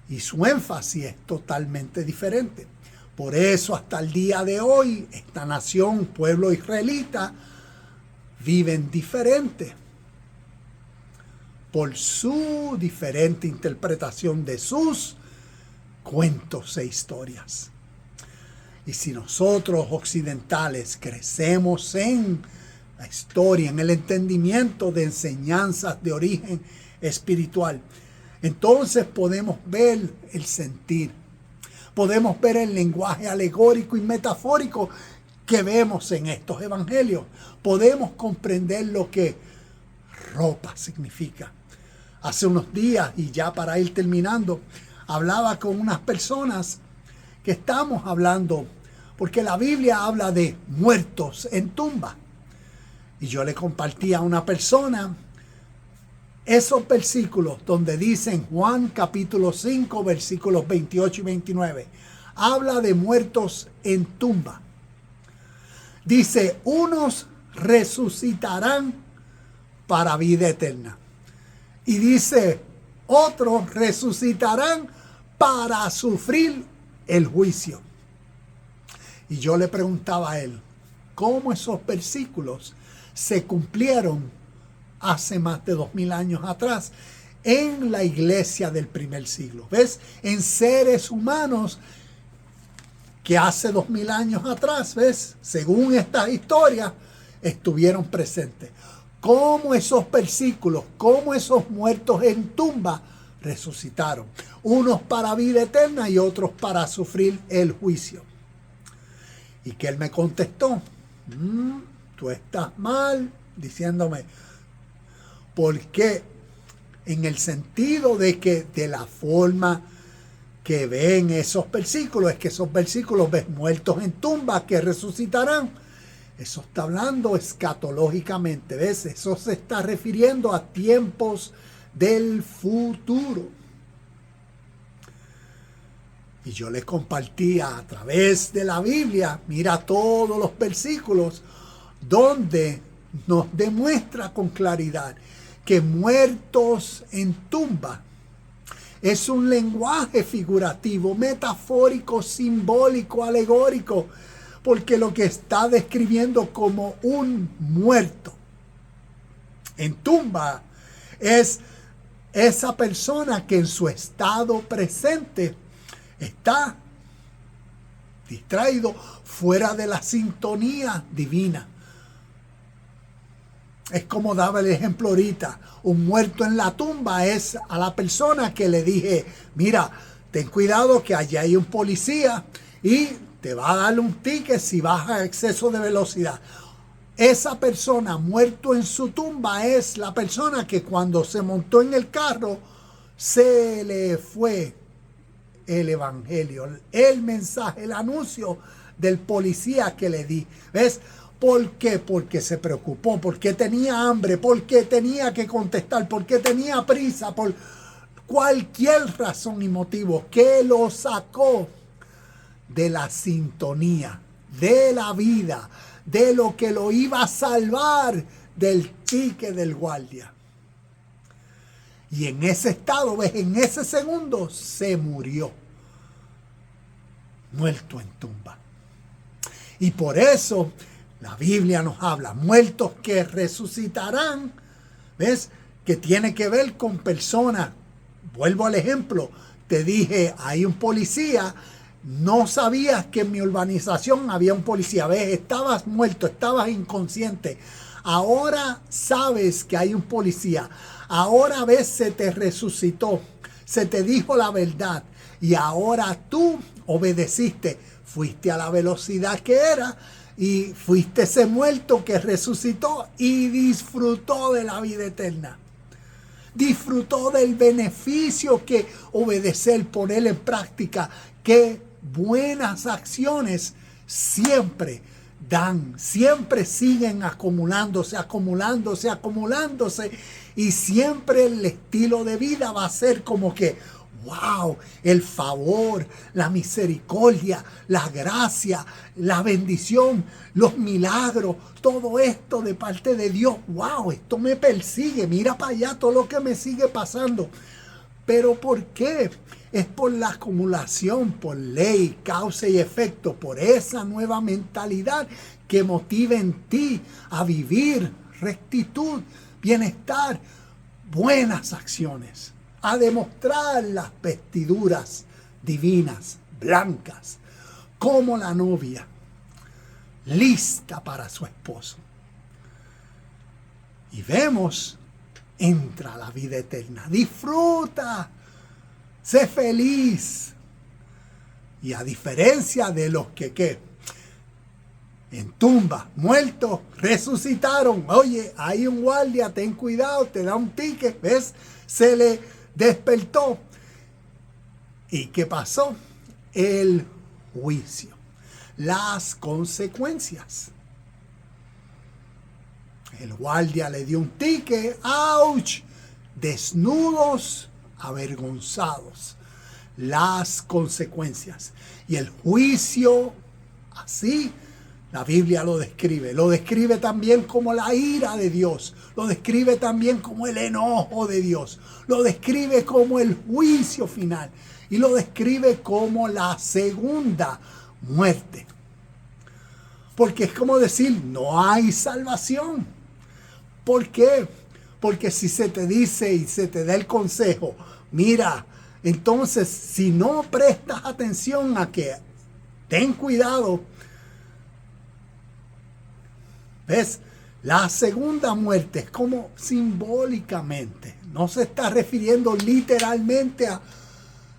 y su énfasis es totalmente diferente. Por eso hasta el día de hoy esta nación, pueblo israelita, viven diferente por su diferente interpretación de sus cuentos e historias. Y si nosotros occidentales crecemos en la historia, en el entendimiento de enseñanzas de origen espiritual, entonces podemos ver el sentir, podemos ver el lenguaje alegórico y metafórico que vemos en estos evangelios, podemos comprender lo que ropa significa. Hace unos días, y ya para ir terminando, hablaba con unas personas que estamos hablando, porque la Biblia habla de muertos en tumba. Y yo le compartí a una persona esos versículos donde dicen Juan capítulo 5, versículos 28 y 29. Habla de muertos en tumba. Dice, unos resucitarán para vida eterna. Y dice, otros resucitarán para sufrir el juicio. Y yo le preguntaba a él, ¿cómo esos versículos se cumplieron hace más de 2000 años atrás en la iglesia del primer siglo? ¿Ves? En seres humanos que hace 2000 años atrás, ¿ves? Según estas historias, estuvieron presentes. cómo esos versículos, cómo esos muertos en tumba resucitaron. Unos para vida eterna y otros para sufrir el juicio. Y que él me contestó, tú estás mal, diciéndome, ¿por qué? En el sentido de que de la forma que ven esos versículos, es que esos versículos ven muertos en tumba que resucitarán. Eso está hablando escatológicamente, ¿ves? Eso se está refiriendo a tiempos del futuro. Y yo les compartía a través de la Biblia, mira todos los versículos donde nos demuestra con claridad que muertos en tumba es un lenguaje figurativo, metafórico, simbólico, alegórico, porque lo que está describiendo como un muerto en tumba es esa persona que en su estado presente está distraído, fuera de la sintonía divina. Es como daba el ejemplo ahorita, un muerto en la tumba es a la persona que le dije, mira, ten cuidado que allá hay un policía y te va a dar un ticket si vas a exceso de velocidad. Esa persona muerto en su tumba es la persona que cuando se montó en el carro se le fue el evangelio, el mensaje, el anuncio del policía que le di. ¿Ves? ¿Por qué? Porque se preocupó, porque tenía hambre, porque tenía que contestar, porque tenía prisa, por cualquier razón y motivo que lo sacó de la sintonía, de la vida, de lo que lo iba a salvar del ticket del guardia. Y en ese estado, ¿ves? En ese segundo se murió, muerto en tumba. Y por eso la Biblia nos habla, muertos que resucitarán, ¿ves? Que tiene que ver con personas. Vuelvo al ejemplo, te dije, hay un policía, no sabías que en mi urbanización había un policía, ¿ves? Estabas muerto, estabas inconsciente. Ahora sabes que hay un policía. Ahora ves, se te resucitó, se te dijo la verdad y ahora tú obedeciste, fuiste a la velocidad que era y fuiste ese muerto que resucitó y disfrutó de la vida eterna. Disfrutó del beneficio que obedecer, poner en práctica, que buenas acciones siempre dan, siempre siguen acumulándose, acumulándose, acumulándose, y siempre el estilo de vida va a ser como que, wow, el favor, la misericordia, la gracia, la bendición, los milagros, todo esto de parte de Dios, wow, esto me persigue, mira para allá todo lo que me sigue pasando. ¿Pero por qué? Es por la acumulación, por ley, causa y efecto, por esa nueva mentalidad que motiva en ti a vivir rectitud, bienestar, buenas acciones, a demostrar las vestiduras divinas, blancas, como la novia, lista para su esposo. Y vemos, entra la vida eterna, disfruta, sé feliz. Y a diferencia de los que en tumba, muertos, resucitaron. Oye, hay un guardia, ten cuidado, te da un ticket, ¿ves? Se le despertó. ¿Y qué pasó? El juicio, las consecuencias. El guardia le dio un ticket, ¡ouch! Desnudos, avergonzados. Las consecuencias. Y el juicio, así, la Biblia lo describe también como la ira de Dios, lo describe también como el enojo de Dios, lo describe como el juicio final y lo describe como la segunda muerte. Porque es como decir, no hay salvación. ¿Por qué? Porque si se te dice y se te da el consejo, mira, entonces si no prestas atención a que ten cuidado, ¿ves? La segunda muerte es como simbólicamente, no se está refiriendo literalmente a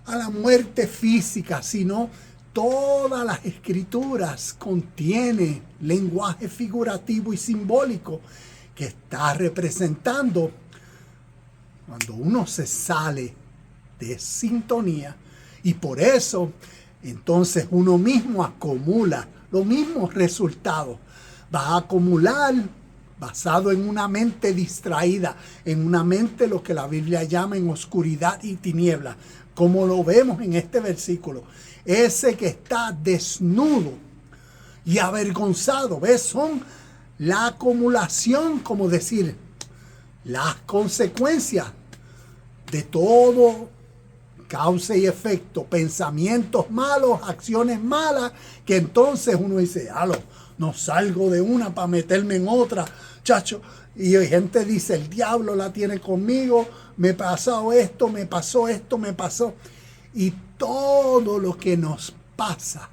la muerte física, sino todas las escrituras contienen lenguaje figurativo y simbólico que está representando cuando uno se sale de sintonía, y por eso entonces uno mismo acumula los mismos resultados. Va a acumular basado en una mente distraída, en una mente lo que la Biblia llama en oscuridad y tiniebla, como lo vemos en este versículo. Ese que está desnudo y avergonzado, ¿ves? Son la acumulación, como decir, las consecuencias de todo causa y efecto, pensamientos malos, acciones malas, que entonces uno dice, no salgo de una para meterme en otra, chacho. Y gente dice, el diablo la tiene conmigo, me pasó esto, me pasó esto, me pasó. Y todo lo que nos pasa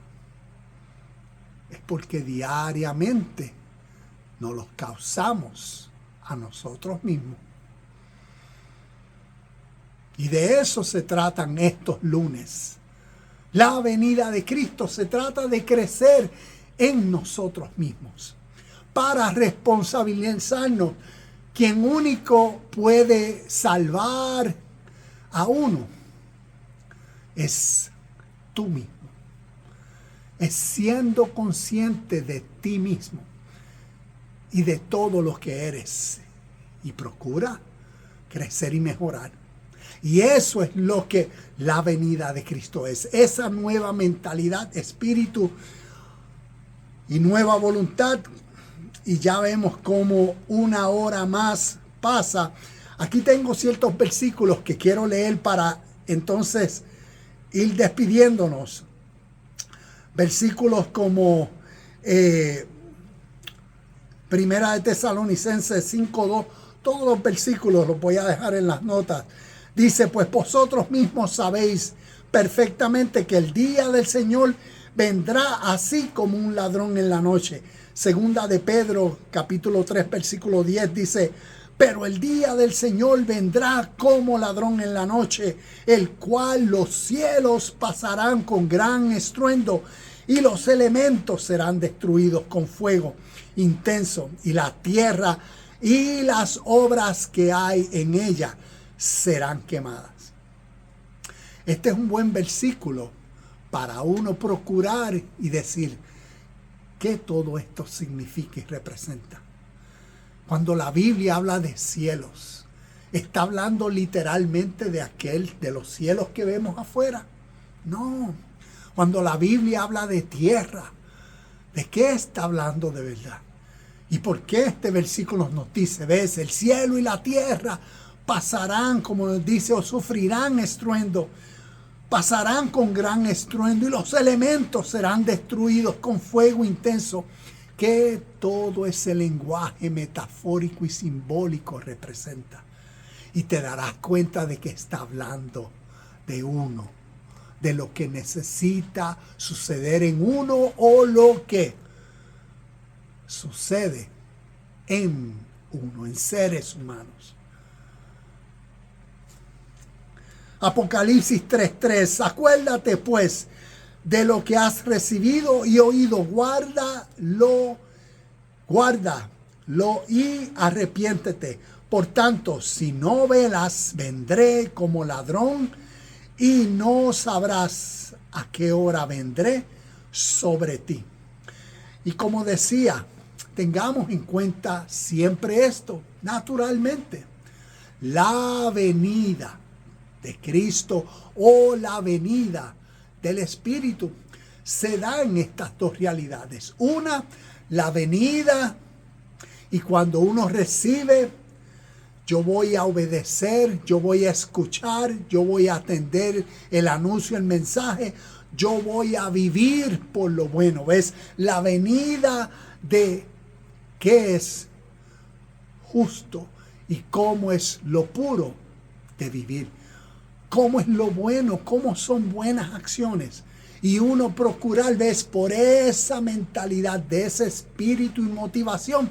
es porque diariamente nos los causamos a nosotros mismos. Y de eso se tratan estos lunes. La venida de Cristo se trata de crecer en nosotros mismos para responsabilizarnos. Quien único puede salvar a uno es tú mismo. Es siendo consciente de ti mismo y de todo lo que eres. Y procura crecer y mejorar. Y eso es lo que la venida de Cristo es. Esa nueva mentalidad, espíritu y nueva voluntad. Y ya vemos cómo una hora más pasa. Aquí tengo ciertos versículos que quiero leer para entonces ir despidiéndonos. Versículos como Primera de Tesalonicenses 5:2. Todos los versículos los voy a dejar en las notas. Dice, pues vosotros mismos sabéis perfectamente que el día del Señor vendrá así como un ladrón en la noche. Segunda de Pedro, capítulo 3, versículo 10, dice, pero el día del Señor vendrá como ladrón en la noche, el cual los cielos pasarán con gran estruendo y los elementos serán destruidos con fuego intenso, y la tierra y las obras que hay en ella serán quemadas. Este es un buen versículo para uno procurar y decir qué todo esto significa y representa. Cuando la Biblia habla de cielos, ¿está hablando literalmente de los cielos que vemos afuera? No. Cuando la Biblia habla de tierra, ¿de qué está hablando de verdad? ¿Y por qué este versículo nos dice, ves, el cielo y la tierra pasarán, como nos dice, o sufrirán estruendo, pasarán con gran estruendo y los elementos serán destruidos con fuego intenso? Que todo ese lenguaje metafórico y simbólico representa. Y te darás cuenta de que está hablando de uno, de lo que necesita suceder en uno o lo que sucede en uno, en seres humanos. Apocalipsis 3:3. Acuérdate pues de lo que has recibido y oído, guárdalo y arrepiéntete. Por tanto, si no velas, vendré como ladrón y no sabrás a qué hora vendré sobre ti. Y como decía, tengamos en cuenta siempre esto, naturalmente, la venida de Cristo o la venida del Espíritu se da en estas dos realidades. Una, la venida, y cuando uno recibe, yo voy a obedecer, yo voy a escuchar, yo voy a atender el anuncio, el mensaje, yo voy a vivir por lo bueno. ¿Ves? La venida de qué es justo y cómo es lo puro de vivir. Cómo es lo bueno, cómo son buenas acciones. Y uno procurar, ves, por esa mentalidad, de ese espíritu y motivación,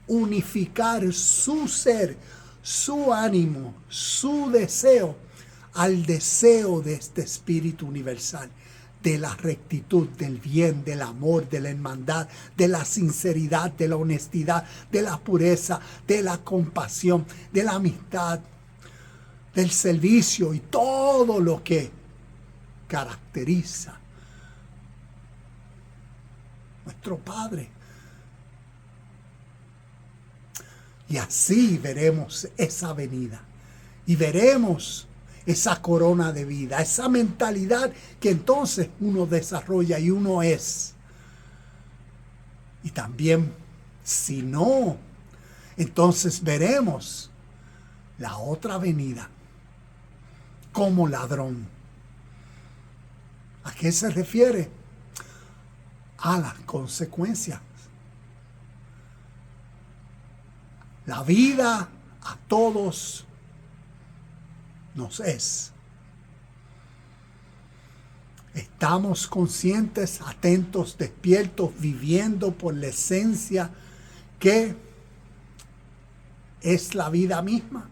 unificar su ser, su ánimo, su deseo al deseo de este Espíritu universal, de la rectitud, del bien, del amor, de la hermandad, de la sinceridad, de la honestidad, de la pureza, de la compasión, de la amistad, del servicio y todo lo que caracteriza nuestro Padre. Y así veremos esa venida y veremos esa corona de vida, esa mentalidad que entonces uno desarrolla y uno es. Y también, si no, entonces veremos la otra venida como ladrón. ¿A qué se refiere? A las consecuencias. La vida a todos nos es. Estamos conscientes, atentos, despiertos, viviendo por la esencia que es la vida misma.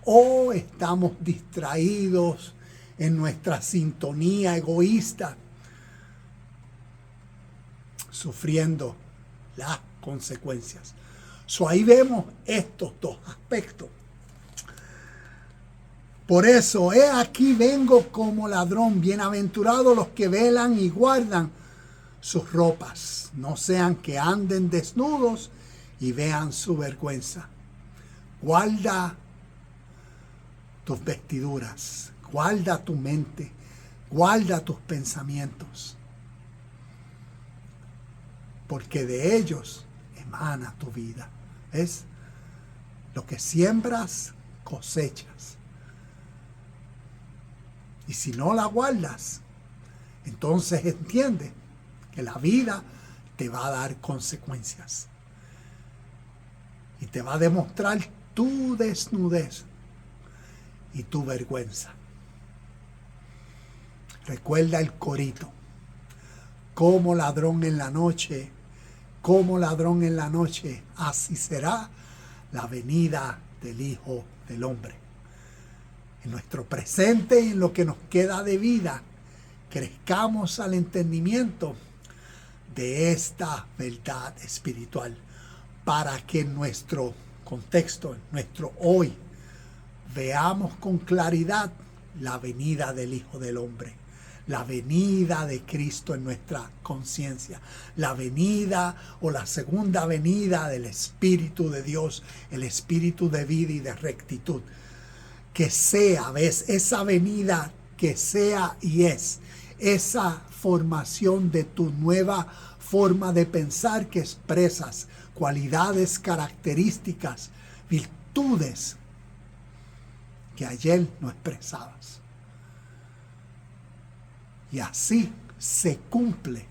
¿O estamos distraídos en nuestra sintonía egoísta, sufriendo las consecuencias? Ahí vemos estos dos aspectos. Por eso, he aquí vengo como ladrón. Bienaventurados los que velan y guardan sus ropas. No sean que anden desnudos y vean su vergüenza. Guarda tus vestiduras. Guarda tu mente. Guarda tus pensamientos. Porque de ellos emana tu vida. Es lo que siembras, cosechas. Y si no la guardas, entonces entiende que la vida te va a dar consecuencias. Y te va a demostrar tu desnudez y tu vergüenza. Recuerda el corito. Como ladrón en la noche, como ladrón en la noche, así será la venida del Hijo del Hombre. En nuestro presente y en lo que nos queda de vida, crezcamos al entendimiento de esta verdad espiritual para que en nuestro contexto, en nuestro hoy, veamos con claridad la venida del Hijo del Hombre, la venida de Cristo en nuestra conciencia, la venida o la segunda venida del Espíritu de Dios, el Espíritu de vida y de rectitud. Que sea, ¿ves? Esa venida que sea y es, esa formación de tu nueva forma de pensar que expresas cualidades, características, virtudes que ayer no expresabas. Y así se cumple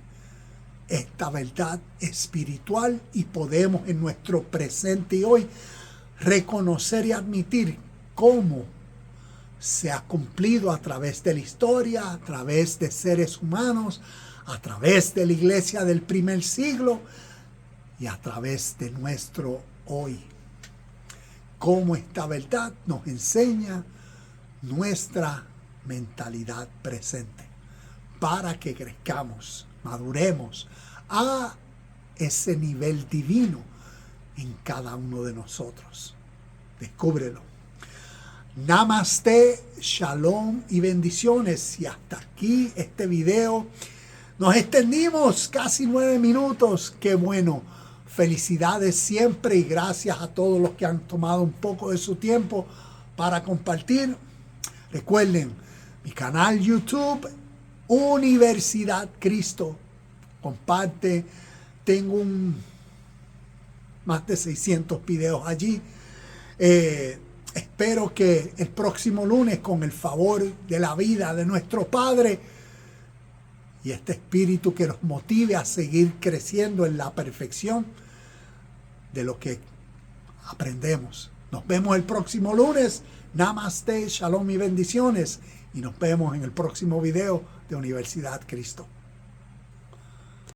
esta verdad espiritual y podemos en nuestro presente y hoy reconocer y admitir cómo se ha cumplido a través de la historia, a través de seres humanos, a través de la iglesia del primer siglo y a través de nuestro hoy. Cómo esta verdad nos enseña nuestra mentalidad presente para que crezcamos, maduremos a ese nivel divino en cada uno de nosotros. Descúbrelo. Namaste, shalom y bendiciones. Y hasta aquí este video. Nos extendimos casi 9 minutos. Qué bueno. Felicidades siempre y gracias a todos los que han tomado un poco de su tiempo para compartir. Recuerden, mi canal YouTube, Universidad Cristo. Comparte. Tengo más de 600 videos allí. Espero que el próximo lunes, con el favor de la vida de nuestro Padre y este espíritu que nos motive a seguir creciendo en la perfección de lo que aprendemos. Nos vemos el próximo lunes. Namaste, shalom y bendiciones. Y nos vemos en el próximo video de Universidad Cristo.